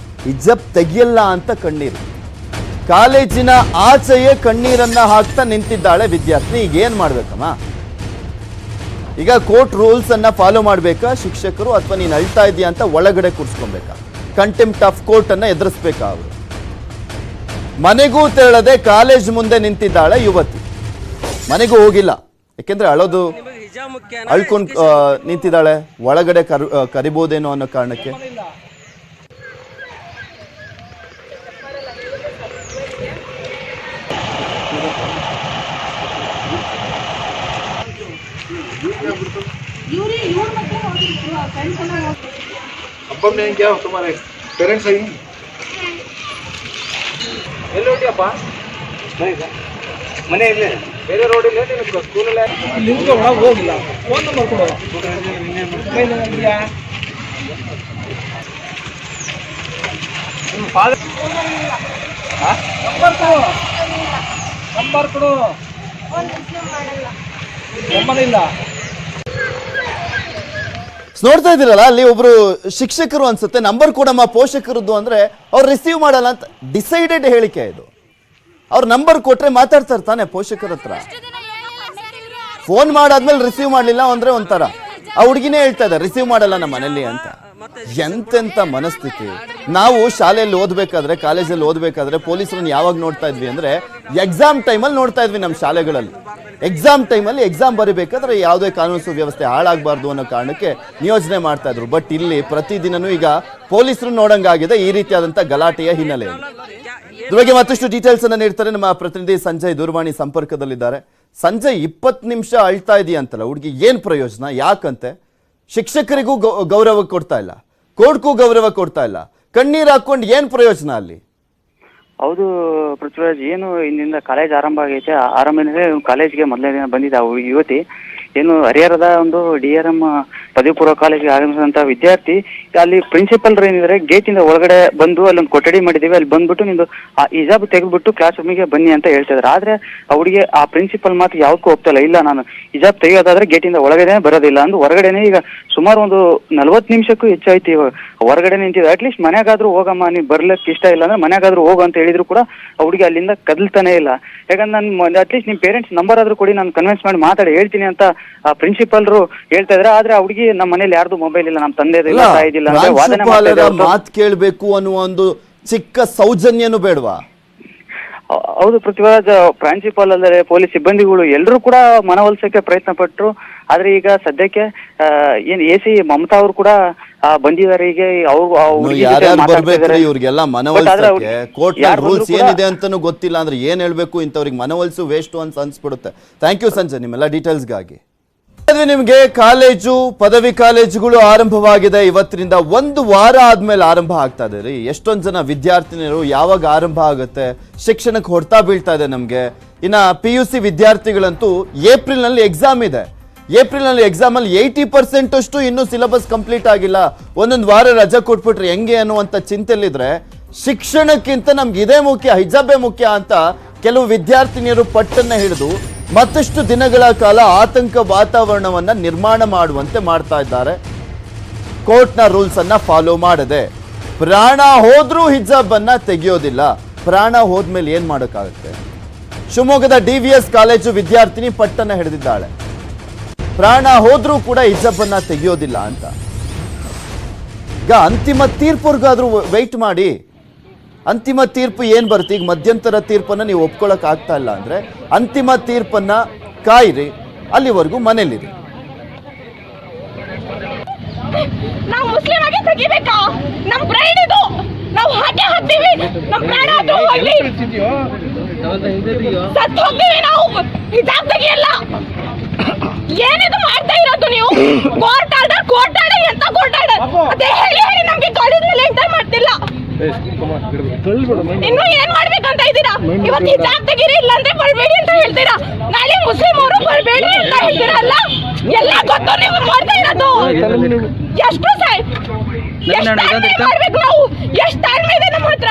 ಹಿಜಾಬ್ ತೆಗಿಯಲ್ಲ ಅಂತ ಕಣ್ಣೀರು. ಕಾಲೇಜಿನ ಆಚೆಯೇ ಕಣ್ಣೀರನ್ನ ಹಾಕ್ತಾ ನಿಂತಿದ್ದಾಳೆ ವಿದ್ಯಾರ್ಥಿನಿ. ಈಗ ಏನ್ ಮಾಡ್ಬೇಕಮ್ಮ? ಈಗ ಕೋರ್ಟ್ ರೂಲ್ಸ್ ಅನ್ನ ಫಾಲೋ ಮಾಡ್ಬೇಕಾ ಶಿಕ್ಷಕರು, ಅಥವಾ ನೀನು ಅಳ್ತಾ ಇದೀಯ ಅಂತ ಒಳಗಡೆ ಕೂರ್ಸ್ಕೊಬೇಕಾ? ಕಂಟೆಂಪ್ಟ್ ಆಫ್ ಕೋರ್ಟ್ ಅನ್ನ ಎದುರಿಸ್ಬೇಕಾ ಅವರು? ಮನೆಗೂ ತೆರಳದೆ ಕಾಲೇಜ್ ಮುಂದೆ ನಿಂತಿದ್ದಾಳೆ ಯುವತಿ. ಮನೆಗೂ ಹೋಗಿಲ್ಲ, ಯಾಕೆಂದ್ರೆ ಅಳೋದು ಅಳ್ಕೊಂಡ್ ನಿಂತಿದ್ದಾಳೆ, ಒಳಗಡೆ ಕರಿಬೋದೇನೋ ಅನ್ನೋ ಕಾರಣಕ್ಕೆ. अब्बा में क्या तुम्हारे पेरेंट्स आई ಎಲ್ಲಿ ಹೋಗ್ತೀಯಪ್ಪ? ಮನೆ ಇಲ್ಲೇ ಬೇರೆ ರೋಡ್ ಇಲ್ಲ, ನಿನಗೆ ಸ್ಕೂಲಲ್ಲೇ ಲಿಂಕ್ ಒಳಗೆ ಹೋಗಿಲ್ಲ. ಫೋನ್ ನಂಬರ್ ಕೊಡು. ನಂಬರ್ ಕೊಡು. ನಂಬರ್ ಇಲ್ಲ. ನೋಡ್ತಾ ಇದ್ದೀರಲ್ಲ, ಅಲ್ಲಿ ಒಬ್ರು ಶಿಕ್ಷಕರು ಅನ್ಸುತ್ತೆ ನಂಬರ್ ಕೊಡಮ್ಮ ಪೋಷಕರದ್ದು ಅಂದ್ರೆ ಅವ್ರು ರಿಸೀವ್ ಮಾಡಲ್ಲ ಅಂತ ಡಿಸೈಡೆಡ್ ಹೇಳಿಕೆ ಇದು. ಅವ್ರ ನಂಬರ್ ಕೊಟ್ರೆ ಮಾತಾಡ್ತಾರೆ ತಾನೆ ಪೋಷಕರ ಹತ್ರ. ಫೋನ್ ಮಾಡಾದ್ಮೇಲೆ ರಿಸೀವ್ ಮಾಡಲಿಲ್ಲ ಅಂದ್ರೆ ಒಂಥರ ಆ ಹುಡುಗಿನೇ ಹೇಳ್ತಾ ಇದ್ದಾರೆ ರಿಸೀವ್ ಮಾಡಲ್ಲ ನಮ್ಮ ಮನೇಲಿ ಅಂತ. ಎಂತೆಂತ ಮನಸ್ಥಿತಿ. ನಾವು ಶಾಲೆಯಲ್ಲಿ ಓದ್ಬೇಕಾದ್ರೆ, ಕಾಲೇಜಲ್ಲಿ ಓದ್ಬೇಕಾದ್ರೆ ಪೊಲೀಸರನ್ನ ಯಾವಾಗ ನೋಡ್ತಾ ಇದ್ವಿ ಅಂದ್ರೆ ಎಕ್ಸಾಮ್ ಟೈಮಲ್ಲಿ ನೋಡ್ತಾ ಇದ್ವಿ. ನಮ್ಮ ಶಾಲೆಗಳಲ್ಲಿ ಎಕ್ಸಾಮ್ ಟೈಮಲ್ಲಿ ಎಕ್ಸಾಮ್ ಬರೀಬೇಕಾದ್ರೆ ಯಾವುದೇ ಕಾನೂನು ಸುವ್ಯವಸ್ಥೆ ಹಾಳಾಗಬಾರ್ದು ಅನ್ನೋ ಕಾರಣಕ್ಕೆ ನಿಯೋಜನೆ ಮಾಡ್ತಾ ಇದ್ರು. ಬಟ್ ಇಲ್ಲಿ ಪ್ರತಿದಿನನೂ ಈಗ ಪೊಲೀಸರು ನೋಡಂಗಾಗಿದೆ ಈ ರೀತಿಯಾದಂಥ ಗಲಾಟೆಯ ಹಿನ್ನೆಲೆಯಲ್ಲಿ. ಇದ್ರ ಬಗ್ಗೆ ಮತ್ತಷ್ಟು ಡೀಟೇಲ್ಸ್ ಅನ್ನ ನೀಡ್ತಾರೆ ನಮ್ಮ ಪ್ರತಿನಿಧಿ ಸಂಜಯ್ ದೂರವಾಣಿ ಸಂಪರ್ಕದಲ್ಲಿದ್ದಾರೆ. ಸಂಜಯ್, 20 ನಿಮಿಷ ಅಳ್ತಾ ಇದೆಯಂತಲ್ಲ ಹುಡುಗಿ, ಏನ್ ಪ್ರಯೋಜನ? ಯಾಕಂತೆ? ಶಿಕ್ಷಕರಿಗೂ ಗೌರವ ಕೊಡ್ತಾ ಇಲ್ಲ, ಕೋರ್ಟ್ಗೂ ಗೌರವ ಕೊಡ್ತಾ ಇಲ್ಲ, ಕಣ್ಣೀರು ಹಾಕೊಂಡು ಏನ್ ಪ್ರಯೋಜನ ಅಲ್ಲಿ? ಹೌದು ಪೃಥ್ವಿರಾಜ್, ಏನು ಇಂದಿಂದ ಕಾಲೇಜ್ ಆರಂಭ ಆಗೈತೆ. ಆರಂಭದಿಂದ ಕಾಲೇಜ್ಗೆ ಮೊದಲನೇ ದಿನ ಬಂದಿದ್ದ ಯುವತಿ ಏನು ಹರಿಹರದ ಒಂದು DRM ಪದವಿ ಪೂರ್ವ ಕಾಲೇಜಿಗೆ ಆಗಮಿಸಿದಂತ ವಿದ್ಯಾರ್ಥಿ ಅಲ್ಲಿ ಪ್ರಿನ್ಸಿಪಲ್ ಏನಿದ್ರೆ ಗೇಟ್ ಇಂದ ಒಳಗಡೆ ಬಂದು ಅಲ್ಲೊಂದು ಕೊಠಡಿ ಮಾಡಿದೀವಿ, ಅಲ್ಲಿ ಬಂದ್ಬಿಟ್ಟು ನಿಮ್ದು ಆ ಹಿಜಾಬ್ ತೆಗೆದ್ಬಿಟ್ಟು ಕ್ಲಾಸ್ ರೂಮಿಗೆ ಬನ್ನಿ ಅಂತ ಹೇಳ್ತಾ ಇದ್ದಾರೆ. ಆದ್ರೆ ಅವರಿಗೆ ಆ ಪ್ರಿನ್ಸಿಪಲ್ ಮಾತು ಯಾವ್ದಕ್ಕೂ ಹೋಗ್ತಾ ಇಲ್ಲ, ನಾನು ಹಿಜಾಬ್ ತೆಗೆಯೋದಾದ್ರೆ ಗೇಟ್ ಇಂದ ಒಳಗಡೆ ಬರೋದಿಲ್ಲ ಅಂದು ಹೊರಗಡೆನೆ ಈಗ ಸುಮಾರು ಒಂದು 40 ನಿಮಿಷಕ್ಕೂ ಹೆಚ್ಚಾಯ್ತು ಇವಾಗ ಹೊರಗಡೆ ನಿಂತಿದೆ. ಅಟ್ಲೀಸ್ಟ್ ಮನೆಗಾದ್ರೂ ಹೋಗಮ್ಮ, ನೀವು ಬರ್ಲಿಕ್ಕೆ ಇಷ್ಟ ಇಲ್ಲ ಅಂದ್ರೆ ಮನೆಗಾದ್ರೂ ಹೋಗು ಅಂತ ಹೇಳಿದ್ರು ಕೂಡ ಅವಳಿಗೆ ಅಲ್ಲಿಂದ ಕದಲ್ತಾನೆ ಇಲ್ಲ. ಯಾಕಂದ್ರೆ ನಾನು ಅಟ್ಲೀಸ್ಟ್ ನಿಮ್ ಪೇರೆಂಟ್ಸ್ ನಂಬರ್ ಆದ್ರೂ ಕೊಡಿ, ನಾನು ಕನ್ವಿನ್ಸ್ ಮಾಡಿ ಮಾತಾಡಿ ಹೇಳ್ತೀನಿ ಅಂತ ಪ್ರಿನ್ಸಿಪಲ್ರು ಹೇಳ್ತಾ ಇದ್ರೆ. ಆದ್ರೆ ಆ ಹುಡುಗಿ ನಮ್ಮ ಮನೇಲಿ ಯಾರ್ದು ಮೊಬೈಲ್ ಇಲ್ಲ, ನಮ್ಮ ತಂದೆದಿಲ್ಲ, ತಾಯಿದಿಲ್ಲ ಅಂತ ವಾದನೆ ಮಾಡ್ತಾ ಇದ್ದಾರೆ. ಮಾತು ಕೇಳಬೇಕು ಅನ್ನುವ ಒಂದು ಚಿಕ್ಕ ಸೌಜನ್ಯನೂ ಬೇಡವಾ? ಹೌದು ಪೃಥ್ವಿರಾಜ್, ಪ್ರಾಂಶುಪಾಲ್ ಅಲ್ಲದೆ ಪೊಲೀಸ್ ಸಿಬ್ಬಂದಿಗಳು ಎಲ್ಲರೂ ಕೂಡ ಮನವೊಲಿಸಕ್ಕೆ ಪ್ರಯತ್ನ ಪಟ್ಟರು. ಆದ್ರೆ ಈಗ ಸದ್ಯಕ್ಕೆ ಏನ್ AC ಮಮತಾ ಅವರು ಕೂಡ ಬಂದಿದ್ದಾರೆ. ಈಗ ಇವ್ರಿಗೆಲ್ಲ ಮನವೊಲಿಸಕ್ಕೆ ಕೋರ್ಟ್ ರೂಲ್ಸ್ ಏನಿದೆ ಅಂತಾನು ಗೊತ್ತಿಲ್ಲ ಅಂದ್ರೆ ಏನ್ ಹೇಳ್ಬೇಕು, ಇಂಥವ್ರಿಗೆ ಮನವೊಲಿಸು ವೇಸ್ಟ್ ಅಂತ ಅನ್ಸ್ಬಿಡುತ್ತೆ. ಥ್ಯಾಂಕ್ ಯು ಸಂಜಯ್ ನಿಮ್ಮೆಲ್ಲ ಡೀಟೇಲ್ಸ್ಗಾಗಿ. ನಿಮ್ಗೆ ಕಾಲೇಜು ಪದವಿ ಕಾಲೇಜುಗಳು ಆರಂಭವಾಗಿದೆ. ಇವತ್ತಿನಿಂದ 1 ವಾರ ಆದ್ಮೇಲೆ ಆರಂಭ ಆಗ್ತಾ ಇದೆ ರೀ. ಎಷ್ಟೊಂದು ಜನ ವಿದ್ಯಾರ್ಥಿನಿಯರು ಯಾವಾಗ ಆರಂಭ ಆಗುತ್ತೆ, ಶಿಕ್ಷಣಕ್ಕೆ ಹೊಡ್ತಾ ಬೀಳ್ತಾ ಇದೆ ನಮ್ಗೆ. ಇನ್ನ PUC ವಿದ್ಯಾರ್ಥಿಗಳಂತೂ ಏಪ್ರಿಲ್ ನಲ್ಲಿ ಎಕ್ಸಾಮ್ ಇದೆ. ಏಪ್ರಿಲ್ ನಲ್ಲಿ ಎಕ್ಸಾಮ್ ಅಲ್ಲಿ 80% ಅಷ್ಟು ಇನ್ನೂ ಸಿಲೆಬಸ್ ಕಂಪ್ಲೀಟ್ ಆಗಿಲ್ಲ. ಒಂದೊಂದು ವಾರ ರಜೆ ಕೊಟ್ಬಿಟ್ರೆ ಹೆಂಗೆ ಅನ್ನುವಂತ ಚಿಂತೆಯಲ್ಲಿದ್ರೆ ಶಿಕ್ಷಣಕ್ಕಿಂತ ನಮ್ಗೆ ಇದೇ ಮುಖ್ಯ, ಹಿಜಾಬೇ ಮುಖ್ಯ ಅಂತ ಕೆಲವು ವಿದ್ಯಾರ್ಥಿನಿಯರು ಪಟ್ಟನ್ನ ಹಿಡಿದು ಮತ್ತಷ್ಟು ದಿನಗಳ ಕಾಲ ಆತಂಕ ವಾತಾವರಣವನ್ನ ನಿರ್ಮಾಣ ಮಾಡುವಂತೆ ಮಾಡ್ತಾ ಇದ್ದಾರೆ. ಕೋರ್ಟ್ನ ರೂಲ್ಸ್ ಅನ್ನ ಫಾಲೋ ಮಾಡದೆ ಪ್ರಾಣ ಹೋದ್ರೂ ಹಿಜಾಬ್ ಅನ್ನ ತೆಗೆಯೋದಿಲ್ಲ. ಪ್ರಾಣ ಹೋದ್ಮೇಲೆ ಏನ್ ಮಾಡೋಕ್ಕಾಗುತ್ತೆ? ಶಿವಮೊಗ್ಗದ DVS ಕಾಲೇಜು ವಿದ್ಯಾರ್ಥಿನಿ ಪಟ್ಟನ್ನ ಹಿಡಿದಿದ್ದಾಳೆ. ಪ್ರಾಣ ಹೋದ್ರೂ ಕೂಡ ಹಿಜಾಬ್ ಅನ್ನ ತೆಗೆಯೋದಿಲ್ಲ ಅಂತ. ಈಗ ಅಂತಿಮ ತೀರ್ಪುರ್ಗಾದ್ರೂ ವೆಯ್ಟ್ ಮಾಡಿ. ಅಂತಿಮ ತೀರ್ಪು ಏನ್ ಬರುತ್ತೆ? ಈಗ ಮಧ್ಯಂತರ ತೀರ್ಪನ್ನ ನೀವು ಒಪ್ಕೊಳಕ್ ಆಗ್ತಾ ಇಲ್ಲ ಅಂದ್ರೆ ಅಂತಿಮ ತೀರ್ಪನ್ನ ಕಾಯಿರಿ, ಅಲ್ಲಿವರೆಗೂ ಮನೇಲಿರಿ. ನಾವು ಮುಸ್ಲಿಂ ಆಗಿ ತೆಗಿಬೇಕಾ? ನಮ್ ಪ್ರೈಡ್ ಇದು, ನಾವು ಹಾಗೆ ಹಾಕ್ತೀವಿ. ನಮ್ ಪ್ರಾಣ ಆದ್ರೂ ಹೋಗ್ಲಿ, ಸತ್ತು ಹೋಗ್ತೀವಿ ನಾವು. ಹಿಜಾಬ್ ತೆಗಿಯಲ್ಲ. ಏನಿದು ಮಾಡ್ತಾ ಇರೋದು ನೀವು? ಕೋರ್ಟ್ ಆರ್ಡರ್ ಎಂತ ಕೋರ್ಟ್ ಆರ್ಡರ್? ಅದೇ ಹೇಳಿ ನಮ್ಗೆ ಕಾಲೇಜ್ ನಲ್ಲಿ ಎಂಟರ್ ಮಾಡ್ತಿಲ್ಲ. ಇನ್ನು ಏನ್ ಮಾಡ್ಬೇಕಂತ ಇದ್ದೀರಾ? ಇವತ್ತು ಹಿಜಾಬ್ ತೆಗೀರಿ, ಇಲ್ಲಾಂದ್ರೆ ಬರ್ಬೇಡಿ ಅಂತ ಹೇಳ್ತೀರಾ. ನಾಳೆ ಮುಸ್ಲಿಂ ಅವರು ಬರ್ಬೇಡಿ ಅಂತ ಹೇಳ್ತೀರಾ ಅಲ್ಲ? ಎಲ್ಲ ಗೊತ್ತು ನೀವು ಮಾಡ್ತಾ ಇರೋದು. ಎಷ್ಟು ಮಾಡ್ಬೇಕು ನಾವು? ಎಷ್ಟು ತಾಳ್ಮೆ ಇದೆ ನಮ್ಮ ಹತ್ರ?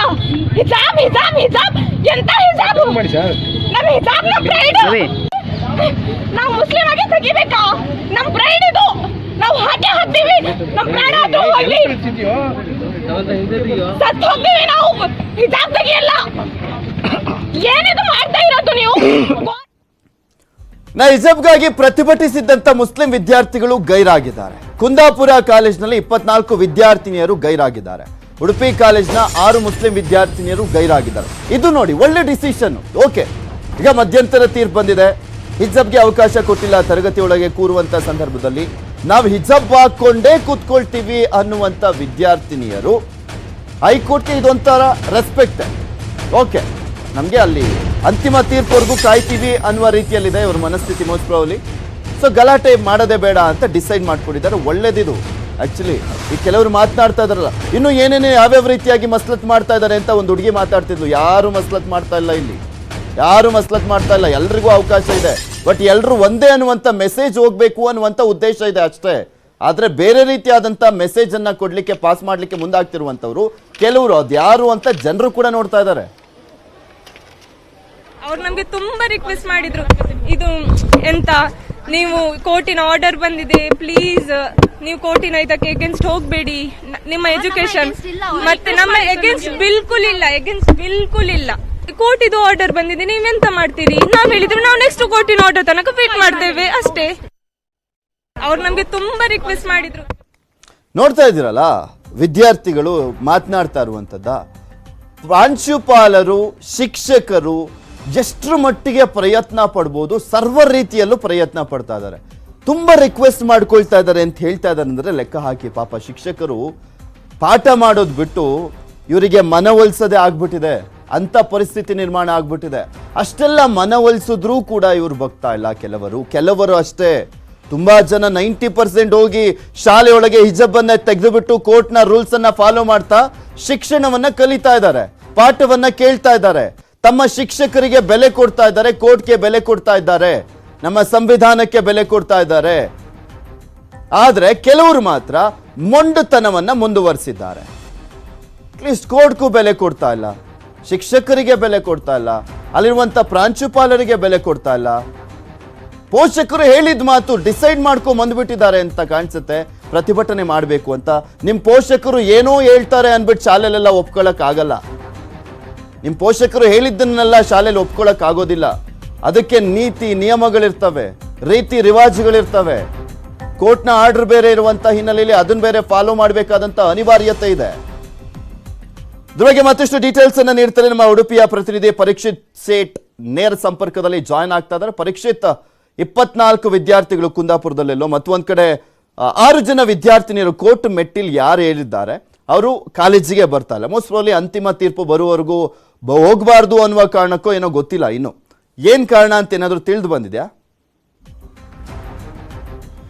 ಹಿಜಾಬ್ ಹಿಜಾಬ್ ಹಿಜಾಬ್ ಎಂತ ಹಿಜಾಬ್? ನಮ್ ಹಿಜಾಬ್ ನಮ್ ಪ್ರೈಡ್. ನಾವು ಮುಸ್ಲಿಂ ಆಗಿ ತೆಗಿಬೇಕಾ? ನಮ್ ಪ್ರೈಡ್ ಇದು, ನಾವು ಹಾಗೆ ಹಾಕ್ತೀವಿ. ನಮ್ ಪ್ರಾಣ ಆದ್ರೂ ಹೋಗ್ಲಿ, ಸತ್ತು ಹೋಗ್ತೀವಿ ನಾವು. ಹಿಜಾಬ್ ತೆಗಿಯಲ್ಲ. ಏನಿದು ಮಾಡ್ತಾ ಇರೋದು ನೀವು? ಹಿಜಾಬ್ಗಾಗಿ ಪ್ರತಿಭಟಿಸಿದ್ದಂತ ಮುಸ್ಲಿಂ ವಿದ್ಯಾರ್ಥಿಗಳು ಗೈರಾಗಿದ್ದಾರೆ. ಕುಂದಾಪುರ ಕಾಲೇಜಿನಲ್ಲಿ 24 ವಿದ್ಯಾರ್ಥಿನಿಯರು ಗೈರಾಗಿದ್ದಾರೆ. ಉಡುಪಿ ಕಾಲೇಜಿನ 6 ಮುಸ್ಲಿಂ ವಿದ್ಯಾರ್ಥಿನಿಯರು ಗೈರಾಗಿದ್ದಾರೆ. ಇದು ನೋಡಿ ಒಳ್ಳೆ ಡಿಸಿಷನ್. ಓಕೆ, ಈಗ ಮಧ್ಯಂತರ ತೀರ್ಪು ಬಂದಿದೆ. ಹಿಜಾಬ್ಗೆ ಅವಕಾಶ ಕೊಟ್ಟಿಲ್ಲ ತರಗತಿ ಒಳಗೆ ಕೂರುವಂತ ಸಂದರ್ಭದಲ್ಲಿ ನಾವು ಹಿಜಾಬ್ ಹಾಕೊಂಡೇ ಕೂತ್ಕೊಳ್ತೀವಿ ಅನ್ನುವಂತ ವಿದ್ಯಾರ್ಥಿನಿಯರು ಹೈಕೋರ್ಟ್ಗೆ ಇದೊಂಥರ ರೆಸ್ಪೆಕ್ಟ್. ಓಕೆ, ನಮಗೆ ಅಲ್ಲಿ ಅಂತಿಮ ತೀರ್ಪುವರೆಗೂ ಕಾಯ್ತೀವಿ ಅನ್ನುವ ರೀತಿಯಲ್ಲಿದೆ ಇವ್ರ ಮನಸ್ಥಿತಿ ಮೋಸ್ಟ್ ಪ್ರಾಬಬ್ಲಿ. ಸೊ ಗಲಾಟೆ ಮಾಡೋದೇ ಬೇಡ ಅಂತ ಡಿಸೈಡ್ ಮಾಡ್ಕೊಂಡಿದ್ದಾರೆ. ಒಳ್ಳೇದಿದು ಆಕ್ಚುಲಿ. ಈ ಕೆಲವರು ಮಾತನಾಡ್ತಾ ಇದಾರಲ್ಲ, ಇನ್ನು ಏನೇನೇ ಯಾವ್ಯಾವ ರೀತಿಯಾಗಿ ಮಸ್ಲತ್ ಮಾಡ್ತಾ ಇದ್ದಾರೆ ಅಂತ ಒಂದು ಹುಡುಗಿ ಮಾತಾಡ್ತಿದ್ಲು. ಯಾರು ಮಸ್ಲತ್ ಮಾಡ್ತಾ ಇಲ್ಲ ಇಲ್ಲಿ, ಯಾರು ಮಸ್ಲತ್ ಮಾಡ್ತಾ ಇಲ್ಲ. ಎಲ್ರಿಗೂ ಅವಕಾಶ ಇದೆ, ಬಟ್ ಎಲ್ರು ಒಂದೇ ಅನ್ನುವಂಥ ಮೆಸೇಜ್ ಹೋಗ್ಬೇಕು ಅನ್ನುವಂಥ ಉದ್ದೇಶ ಇದೆ ಅಷ್ಟೇ. ಆದ್ರೆ ಬೇರೆ ರೀತಿಯಾದಂಥ ಮೆಸೇಜ್ ಅನ್ನ ಕೊಡ್ಲಿಕ್ಕೆ, ಪಾಸ್ ಮಾಡ್ಲಿಕ್ಕೆ ಮುಂದಾಗ್ತಿರುವಂತವ್ರು ಕೆಲವರು ಅದ್ಯಾರು ಅಂತ ಜನರು ಕೂಡ ನೋಡ್ತಾ ಇದ್ದಾರೆ. ಅವ್ರು ನಮ್ಗೆ ತುಂಬಾ ರಿಕ್ವೆಸ್ಟ್ ಮಾಡಿದ್ರು, ಇದು ಎಂತ ನೀವು ಕೋರ್ಟಿನ ಆರ್ಡರ್ ಬಂದಿದೆ, ಪ್ಲೀಸ್ ನೀವು ಕೋರ್ಟಿನ ಇದಕ್ಕೆ ಎಗೇನ್ಸ್ಟ್ ಹೋಗ್ಬೇಡಿ, ನಿಮ್ಮ ಎಜುಕೇಶನ್ ಮತ್ತೆ ನಮ್ಮ ಎಗೇನ್ಸ್ಟ್ ಬಿಲ್ಕುಲ್ ಇಲ್ಲ. ಕೋರ್ಟ್ ಇದು ಆರ್ಡರ್ ಬಂದಿದೆ, ನೀವೆಂತ ಮಾಡ್ತೀರಿ? ನಾವ್ ಹೇಳಿದ್ರೆ ನಾವು ನೆಕ್ಸ್ಟ್ ಕೋರ್ಟಿನ ಆರ್ಡರ್ ತನಕ ವೇಟ್ ಮಾಡ್ತೇವೆ ಅಷ್ಟೇ. ಅವ್ರು ನಮ್ಗೆ ತುಂಬಾ ರಿಕ್ವೆಸ್ಟ್ ಮಾಡಿದ್ರು. ನೋಡ್ತಾ ಇದ್ದೀರಲ್ಲ ವಿದ್ಯಾರ್ಥಿಗಳು ಮಾತನಾಡ್ತಾ ಇರುವಂತದ್ದ. ಪ್ರಾಂಶುಪಾಲರು, ಶಿಕ್ಷಕರು ಎಷ್ಟರ ಮಟ್ಟಿಗೆ ಪ್ರಯತ್ನ ಪಡ್ಬೋದು, ಸರ್ವ ರೀತಿಯಲ್ಲೂ ಪ್ರಯತ್ನ ಪಡ್ತಾ ಇದ್ದಾರೆ. ತುಂಬಾ ರಿಕ್ವೆಸ್ಟ್ ಮಾಡ್ಕೊಳ್ತಾ ಇದ್ದಾರೆ ಅಂತ ಹೇಳ್ತಾ ಇದ್ದಾರೆ ಅಂದ್ರೆ ಲೆಕ್ಕ ಹಾಕಿ. ಪಾಪ ಶಿಕ್ಷಕರು ಪಾಠ ಮಾಡೋದು ಬಿಟ್ಟು ಇವರಿಗೆ ಮನವೊಲಿಸದೆ ಆಗ್ಬಿಟ್ಟಿದೆ, ಅಂತ ಪರಿಸ್ಥಿತಿ ನಿರ್ಮಾಣ ಆಗ್ಬಿಟ್ಟಿದೆ. ಅಷ್ಟೆಲ್ಲ ಮನವೊಲಿಸಿದ್ರೂ ಕೂಡ ಇವ್ರು ಬಗ್ತಾ ಇಲ್ಲ. ಕೆಲವರು ಅಷ್ಟೇ. ತುಂಬಾ ಜನ 90% ಹೋಗಿ ಶಾಲೆಯೊಳಗೆ ಹಿಜಾಬ್ ಅನ್ನ ತೆಗೆದುಬಿಟ್ಟು ಕೋರ್ಟ್ನ ರೂಲ್ಸ್ ಅನ್ನ ಫಾಲೋ ಮಾಡ್ತಾ ಶಿಕ್ಷಣವನ್ನ ಕಲಿತಾ ಇದ್ದಾರೆ, ಪಾಠವನ್ನ ಕೇಳ್ತಾ ಇದ್ದಾರೆ, ತಮ್ಮ ಶಿಕ್ಷಕರಿಗೆ ಬೆಲೆ ಕೊಡ್ತಾ ಇದ್ದಾರೆ, ಕೋರ್ಟ್ಗೆ ಬೆಲೆ ಕೊಡ್ತಾ ಇದ್ದಾರೆ, ನಮ್ಮ ಸಂವಿಧಾನಕ್ಕೆ ಬೆಲೆ ಕೊಡ್ತಾ ಇದ್ದಾರೆ. ಆದ್ರೆ ಕೆಲವರು ಮಾತ್ರ ಮೊಂಡುತನವನ್ನ ಮುಂದುವರಿಸಿದ್ದಾರೆ. ಅಟ್ಲೀಸ್ಟ್ ಕೋರ್ಟ್ಗೂ ಬೆಲೆ ಕೊಡ್ತಾ ಇಲ್ಲ, ಶಿಕ್ಷಕರಿಗೆ ಬೆಲೆ ಕೊಡ್ತಾ ಇಲ್ಲ, ಅಲ್ಲಿರುವಂತ ಪ್ರಾಂಶುಪಾಲರಿಗೆ ಬೆಲೆ ಕೊಡ್ತಾ ಇಲ್ಲ. ಪೋಷಕರು ಹೇಳಿದ ಮಾತು ಡಿಸೈಡ್ ಮಾಡ್ಕೊಂಡ್ ಬಂದ್ಬಿಟ್ಟಿದ್ದಾರೆ ಅಂತ ಕಾಣಿಸುತ್ತೆ ಪ್ರತಿಭಟನೆ ಮಾಡಬೇಕು ಅಂತ. ನಿಮ್ ಪೋಷಕರು ಏನೋ ಹೇಳ್ತಾರೆ ಅನ್ಬಿಟ್ಟು ಶಾಲೆಲೆಲ್ಲ ಒಪ್ಕೊಳಕ್ ಆಗಲ್ಲ. ನಿಮ್ ಪೋಷಕರು ಹೇಳಿದ್ದನ್ನೆಲ್ಲ ಶಾಲೆಯಲ್ಲಿ ಒಪ್ಕೊಳಕ್ ಆಗೋದಿಲ್ಲ. ಅದಕ್ಕೆ ನೀತಿ ನಿಯಮಗಳಿರ್ತವೆ, ರೀತಿ ರಿವಾಜುಗಳಿರ್ತವೆ. ಕೋರ್ಟ್ನ ಆರ್ಡರ್ ಬೇರೆ ಇರುವಂತ ಹಿನ್ನೆಲೆಯಲ್ಲಿ ಅದನ್ನ ಬೇರೆ ಫಾಲೋ ಮಾಡಬೇಕಾದಂತ ಅನಿವಾರ್ಯತೆ ಇದೆ. ಇದ್ರ ಬಗ್ಗೆ ಮತ್ತಷ್ಟು ಡೀಟೇಲ್ಸ್ ಅನ್ನ ನೀಡ್ತಾರೆ ನಮ್ಮ ಉಡುಪಿಯ ಪ್ರತಿನಿಧಿ ಪರೀಕ್ಷಿತ್ ಸೇಠ್ ನೇರ ಸಂಪರ್ಕದಲ್ಲಿ ಜಾಯ್ನ್ ಆಗ್ತಾ ಇದ್ದಾರೆ. ಪರೀಕ್ಷಿತ್, 24 ವಿದ್ಯಾರ್ಥಿಗಳು ಕುಂದಾಪುರದಲ್ಲೆಲ್ಲೋ, ಮತ್ತೊಂದ್ ಕಡೆ 6 ಜನ ವಿದ್ಯಾರ್ಥಿನಿಯರು ಕೋರ್ಟ್ ಮೆಟ್ಟಿಲ್ ಯಾರು ಹೇಳಿದ್ದಾರೆ ಅವರು ಕಾಲೇಜಿಗೆ ಬರ್ತಾ ಇಲ್ಲ. ಮೋಸ್ಟ್ ಪ್ರಾಬಬ್ಲಿ ಅಂತಿಮ ತೀರ್ಪು ಬರುವವರೆಗೂ ಹೋಗಬಾರ್ದು ಅನ್ನುವ ಕಾರಣಕ್ಕೋ ಏನೋ ಗೊತ್ತಿಲ್ಲ. ಇನ್ನು ಏನ್ ಕಾರಣ ಅಂತ ಏನಾದರೂ ತಿಳಿದು ಬಂದಿದ್ಯಾ?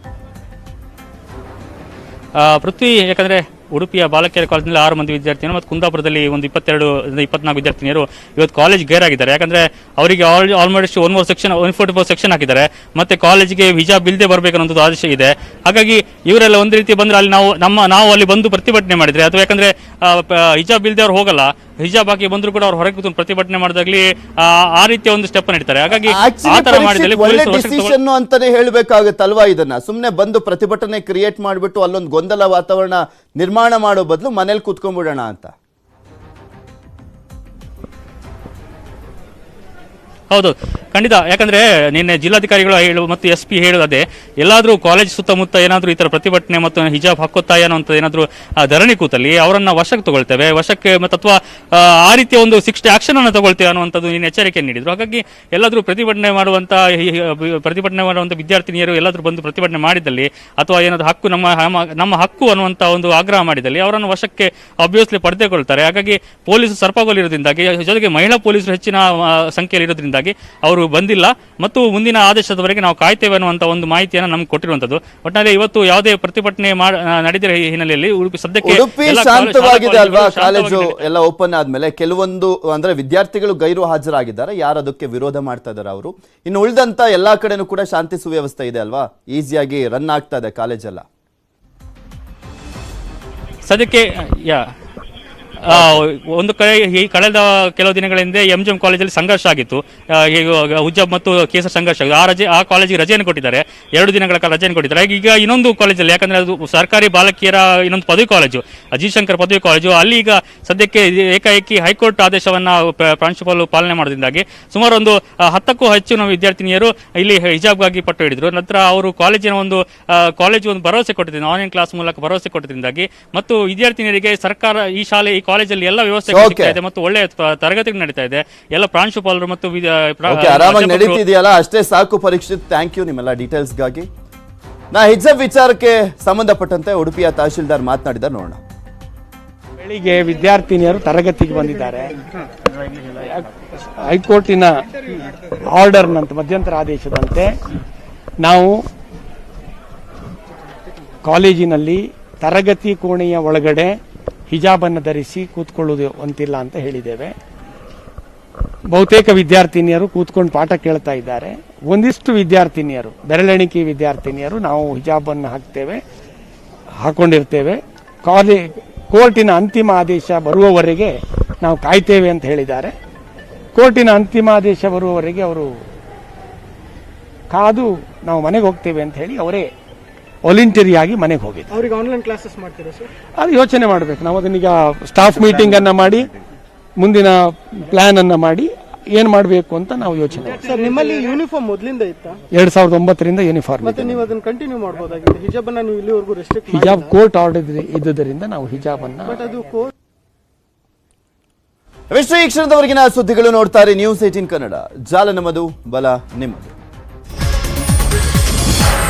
ಪೃಥ್ವಿ, ಯಾಕಂದ್ರೆ ಉಡುಪಿಯ ಬಾಲಕಿಯರ ಕಾಲೇಜಿನಲ್ಲಿ 6 ಮಂದಿ ವಿದ್ಯಾರ್ಥಿನಿಯರು ಮತ್ತು ಕುಂದಾಪುರದಲ್ಲಿ ಒಂದು 24 ವಿದ್ಯಾರ್ಥಿನಿಯರು ಇವತ್ತು ಕಾಲೇಜ್ ಗೈರಾಗಿದ್ದಾರೆ. ಯಾಕಂದ್ರೆ ಅವರಿಗೆ ಆಲ್ಮೋಸ್ಟ್ 144 ಸೆಕ್ಷನ್ ಹಾಕಿದ್ದಾರೆ. ಮತ್ತೆ ಕಾಲೇಜಿಗೆ ಹಿಜಾಬ್ ಇಲ್ಲದೆ ಬರಬೇಕನ್ನೋದು ಆದೇಶ ಇದೆ. ಹಾಗಾಗಿ ಇವರೆಲ್ಲ ಒಂದು ರೀತಿ ಬಂದ್ರೆ ಅಲ್ಲಿ ನಾವು ಅಲ್ಲಿ ಬಂದು ಪ್ರತಿಭಟನೆ ಮಾಡಿದ್ರೆ, ಅಥವಾ ಯಾಕಂದ್ರೆ ಹಿಜಾಬ್ ಇಲ್ಲದೆ ಅವ್ರು ಹೋಗಲ್ಲ, ಹಿಜಾಬ್ ಹಾಕಿ ಬಂದ್ರು ಕೂಡ ಅವ್ರು ಹೊರಗೆ ಕೂತು ಪ್ರತಿಭಟನೆ ಮಾಡಿದಾಗ್ಲಿ ಆ ರೀತಿಯ ಒಂದು ಸ್ಟೆಪ್ ನಡೀತಾರೆ. ಹಾಗಾಗಿ ಆ ತರ ಮಾಡಿದಲ್ಲಿ ಡಿಸಿಷನ್ ಅಂತಾನೆ ಹೇಳ್ಬೇಕಾಗತ್ತಲ್ವಾ? ಇದನ್ನ ಸುಮ್ನೆ ಬಂದು ಪ್ರತಿಭಟನೆ ಕ್ರಿಯೇಟ್ ಮಾಡಿಬಿಟ್ಟು ಅಲ್ಲೊಂದು ಗೊಂದಲ ವಾತಾವರಣ ನಿರ್ಮಾಣ ಮಾಡೋ ಬದಲು ಮನೇಲಿ ಕೂತ್ಕೊಂಡ್ಬಿಡೋಣ ಅಂತ. ಹೌದು, ಖಂಡಿತ. ಯಾಕಂದ್ರೆ ನಿನ್ನೆ ಜಿಲ್ಲಾಧಿಕಾರಿಗಳು ಮತ್ತು SP ಹೇಳೋದೇ, ಎಲ್ಲಾದ್ರೂ ಕಾಲೇಜ್ ಸುತ್ತಮುತ್ತ ಏನಾದ್ರೂ ಈ ತರ ಪ್ರತಿಭಟನೆ ಮತ್ತು ಹಿಜಾಬ್ ಹಾಕೋತಾಯ ಅನ್ನೋಂಥದ್ದು ಏನಾದ್ರೂ ಧರಣಿ ಕೂತಲ್ಲಿ ಅವರನ್ನ ವಶಕ್ಕೆ ತಗೊಳ್ತೇವೆ, ವಶಕ್ಕೆ ಮತ್ತು ಅಥವಾ ಆ ರೀತಿಯ ಒಂದು 6 ಆಕ್ಷನ್ ಅನ್ನು ತಗೊಳ್ತೇವೆ ಅನ್ನುವಂಥದ್ದು ನಿನ್ನೆ ಎಚ್ಚರಿಕೆ ನೀಡಿದ್ರು. ಹಾಗಾಗಿ ಎಲ್ಲಾದ್ರೂ ಪ್ರತಿಭಟನೆ ಮಾಡುವಂತ ವಿದ್ಯಾರ್ಥಿನಿಯರು ಎಲ್ಲಾದ್ರೂ ಬಂದು ಪ್ರತಿಭಟನೆ ಮಾಡಿದಲ್ಲಿ, ಅಥವಾ ಏನಾದ್ರು ಹಕ್ಕು ನಮ್ಮ ಹಕ್ಕು ಅನ್ನುವಂತ ಒಂದು ಆಗ್ರಹ ಮಾಡಿದಲ್ಲಿ ಅವರನ್ನು ವಶಕ್ಕೆ ಆಬ್ವಿಯಸ್ಲಿ ಪಡೆದುಕೊಳ್ತಾರೆ. ಹಾಗಾಗಿ ಪೊಲೀಸರು ಸರ್ಪಗೋಲಿರೋದ್ರಿಂದಾಗಿ, ಜೊತೆಗೆ ಮಹಿಳಾ ಪೊಲೀಸರು ಹೆಚ್ಚಿನ ಸಂಖ್ಯೆಯಲ್ಲಿ ಇರೋದ್ರಿಂದಾಗಿ ಅವರು ಬಂದಿಲ್ಲ ಮತ್ತು ಮುಂದಿನ ಆದೇಶದವರೆಗೆ ನಾವು ಕಾಯ್ತೇವೆ ಅನ್ನುವಂತ ಒಂದು ಮಾಹಿತಿಯನ್ನು ನಮ್ಗೆ ಕೊಟ್ಟಿರುವಂತದ್ದು. ಒಟ್ಟಿನಲ್ಲಿ ಇವತ್ತು ಯಾವುದೇ ಪ್ರತಿಭಟನೆ ನಡೆದಿರೋ ಹಿನ್ನೆಲೆಯಲ್ಲಿ ಸದ್ಯಕ್ಕೆ ಉಡುಪಿ ಶಾಂತವಾಗಿದೆ ಅಲ್ವಾ? ಕಾಲೇಜು ಎಲ್ಲ ಓಪನ್ ಆದ್ಮೇಲೆ ಕೆಲವೊಂದು ಅಂದ್ರೆ ವಿದ್ಯಾರ್ಥಿಗಳು ಗೈರು ಹಾಜರಾಗಿದ್ದಾರೆ, ಯಾರು ಅದಕ್ಕೆ ವಿರೋಧ ಮಾಡ್ತಾ ಇದ್ದಾರೆ ಅವರು. ಇನ್ನು ಉಳಿದಂತ ಎಲ್ಲಾ ಕಡೆನೂ ಕೂಡ ಶಾಂತಿ ಸುವ್ಯವಸ್ಥೆ ಇದೆ ಅಲ್ವಾ? ಈಸಿಯಾಗಿ ರನ್ ಆಗ್ತಾ ಇದೆ ಕಾಲೇಜ್ ಎಲ್ಲ ಸದ್ಯಕ್ಕೆ. ಒಂದು ಕಡೆ ಈ ಕಳೆದ ಕೆಲವು ದಿನಗಳ ಹಿಂದೆ MGM ಕಾಲೇಜಲ್ಲಿ ಸಂಘರ್ಷ ಆಗಿತ್ತು, ಹುಜಾಬ್ ಮತ್ತು ಕೇಸರ್ ಸಂಘರ್ಷ ಆಗಿತ್ತು. ಆ ಕಾಲೇಜಿಗೆ ರಜೆಯನ್ನು ಕೊಟ್ಟಿದ್ದಾರೆ, 2 ದಿನಗಳ ಕಾಲ ರಜೆಯನ್ನು ಕೊಟ್ಟಿದ್ದಾರೆ. ಈಗ ಇನ್ನೊಂದು ಕಾಲೇಜಲ್ಲಿ, ಯಾಕಂದ್ರೆ ಅದು ಸರ್ಕಾರಿ ಬಾಲಕಿಯರ ಇನ್ನೊಂದು ಪದವಿ ಕಾಲೇಜು, ಅಜೀತ್ ಶಂಕರ್ ಪದವಿ ಕಾಲೇಜು, ಅಲ್ಲಿ ಈಗ ಸದ್ಯಕ್ಕೆ ಏಕಾಏಕಿ ಹೈಕೋರ್ಟ್ ಆದೇಶವನ್ನ ಪ್ರಾಂಶುಪಾಲರು ಪಾಲನೆ ಮಾಡೋದ್ರಿಂದಾಗಿ ಸುಮಾರು ಒಂದು 10ಕ್ಕೂ ಹೆಚ್ಚು ವಿದ್ಯಾರ್ಥಿನಿಯರು ಇಲ್ಲಿ ಹಿಜಾಬ್ಗಾಗಿ ಪಟ್ಟು ಹಿಡಿದ್ರು. ನಂತರ ಅವರು ಕಾಲೇಜು ಒಂದು ಭರವಸೆ ಕೊಟ್ಟಿದ್ದಾರೆ, ಆನ್ಲೈನ್ ಕ್ಲಾಸ್ ಮೂಲಕ ಭರವಸೆ ಕೊಟ್ಟಿದ್ದರಿಂದಾಗಿ ಮತ್ತು ವಿದ್ಯಾರ್ಥಿನಿಯರಿಗೆ ಸರ್ಕಾರ ಈ ಕಾಲೇಜಲ್ಲಿ ಎಲ್ಲ ವ್ಯವಸ್ಥೆ ಇದೆ ಮತ್ತು ಒಳ್ಳೆಯ ತರಗತಿಗಳು ನಡೀತಾ ಇದೆ. ಎಲ್ಲ ಪ್ರಾಂಶುಪಾಲರು ಮತ್ತು ಆರಾಮಾಗಿ ನಡೀತಿದೆಯಲ್ಲ, ಅಷ್ಟೇ ಸಾಕು. ಪರೀಕ್ಷಿತ್, ಥ್ಯಾಂಕ್ ಯು ನಿಮ್ಮೆಲ್ಲ ಡೀಟೇಲ್ಸ್ಗಾಗಿ. ಹಿಜಾಬ್ ವಿಚಾರಕ್ಕೆ ಸಂಬಂಧಪಟ್ಟಂತೆ ಉಡುಪಿಯ ತಹಶೀಲ್ದಾರ್ ಮಾತನಾಡಿದ್ದಾರೆ, ನೋಡೋಣ. ಬೆಳಿಗ್ಗೆ ವಿದ್ಯಾರ್ಥಿನಿಯರು ತರಗತಿಗೆ ಬಂದಿದ್ದಾರೆ. ಹೈಕೋರ್ಟಿನ ಆರ್ಡರ್ನಂತೆ, ಮಧ್ಯಂತರ ಆದೇಶದಂತೆ ನಾವು ಕಾಲೇಜಿನಲ್ಲಿ ತರಗತಿ ಕೋಣೆಯ ಒಳಗಡೆ ಹಿಜಾಬನ್ನು ಧರಿಸಿ ಕೂತ್ಕೊಳ್ಳುವುದು ಅಂತಿಲ್ಲ ಅಂತ ಹೇಳಿದ್ದೇವೆ. ಬಹುತೇಕ ವಿದ್ಯಾರ್ಥಿನಿಯರು ಕೂತ್ಕೊಂಡು ಪಾಠ ಕೇಳ್ತಾ ಇದ್ದಾರೆ. ಒಂದಿಷ್ಟು ವಿದ್ಯಾರ್ಥಿನಿಯರು, ಬೆರಳೆಣಿಕೆ ವಿದ್ಯಾರ್ಥಿನಿಯರು ನಾವು ಹಿಜಾಬನ್ನು ಹಾಕೊಂಡಿರ್ತೇವೆ, ಕೋರ್ಟಿನ ಅಂತಿಮ ಆದೇಶ ಬರುವವರೆಗೆ ನಾವು ಕಾಯ್ತೇವೆ ಅಂತ ಹೇಳಿದ್ದಾರೆ. ಕೋರ್ಟಿನ ಅಂತಿಮ ಆದೇಶ ಬರುವವರೆಗೆ ಅವರು ಕಾದು ನಾವು ಮನೆಗೆ ಹೋಗ್ತೇವೆ ಅಂತ ಹೇಳಿ ಅವರೇ ವಾಲಂಟರಿಯಾಗಿ ಮನೆಗೆ ಹೋಗಿದ್ದಾರೆ. ಅವರಿಗೆ ಆನ್ಲೈನ್ ಕ್ಲಾಸಸ್ ಮಾಡ್ತೀರಾ ಸರ್? ಅದು ಯೋಚನೆ ಮಾಡಬೇಕು. ನಾವು ಅದನ್ನೀಗ ಸ್ಟಾಫ್ ಮೀಟಿಂಗ್ ಅನ್ನ ಮಾಡಿ ಮುಂದಿನ ಪ್ಲಾನ್ ಅನ್ನ ಮಾಡಿ ಏನ್ ಮಾಡಬೇಕು ಅಂತ ನಾವು ಯೋಚನೆ. ಸರ್, ನಿಮ್ಮಲ್ಲಿ ಯೂನಿಫಾರ್ಮ್ ಮೊದಲಿಂದ ಇತ್ತಾ? 2009ರಿಂದ ಯೂನಿಫಾರ್ಮ್. ಮತ್ತೆ ನೀವು ಅದನ್ನ ಕಂಟಿನ್ಯೂ ಮಾಡಬಹುದಾಗಿದೆ. ಹಿಜಾಬ್ ಅನ್ನ ನೀವು ಇಲ್ಲಿವರೆಗೂ ರೆಸ್ಟ್ರಿಕ್ಟ್ ಹಿಜಾಬ್ ಕೋರ್ಟ್ ಆರ್ಡರ್ ಇದ್ದುದರಿಂದ ನಾವು ಹಿಜಾಬ್ ಅನ್ನ. ಬಟ್ ಅದು ಕೋರ್ಟ್. ಈ ಕ್ಷಣದವರೆಗಿನ ಸುದ್ದಿಗಳು ನೋಡ್ತಾರೆ ನ್ಯೂಸ್ 18 ಕನ್ನಡ. ಜಾಲ ನಮ್ಮದು, ಬಲ ನಿಮ್ಮದು.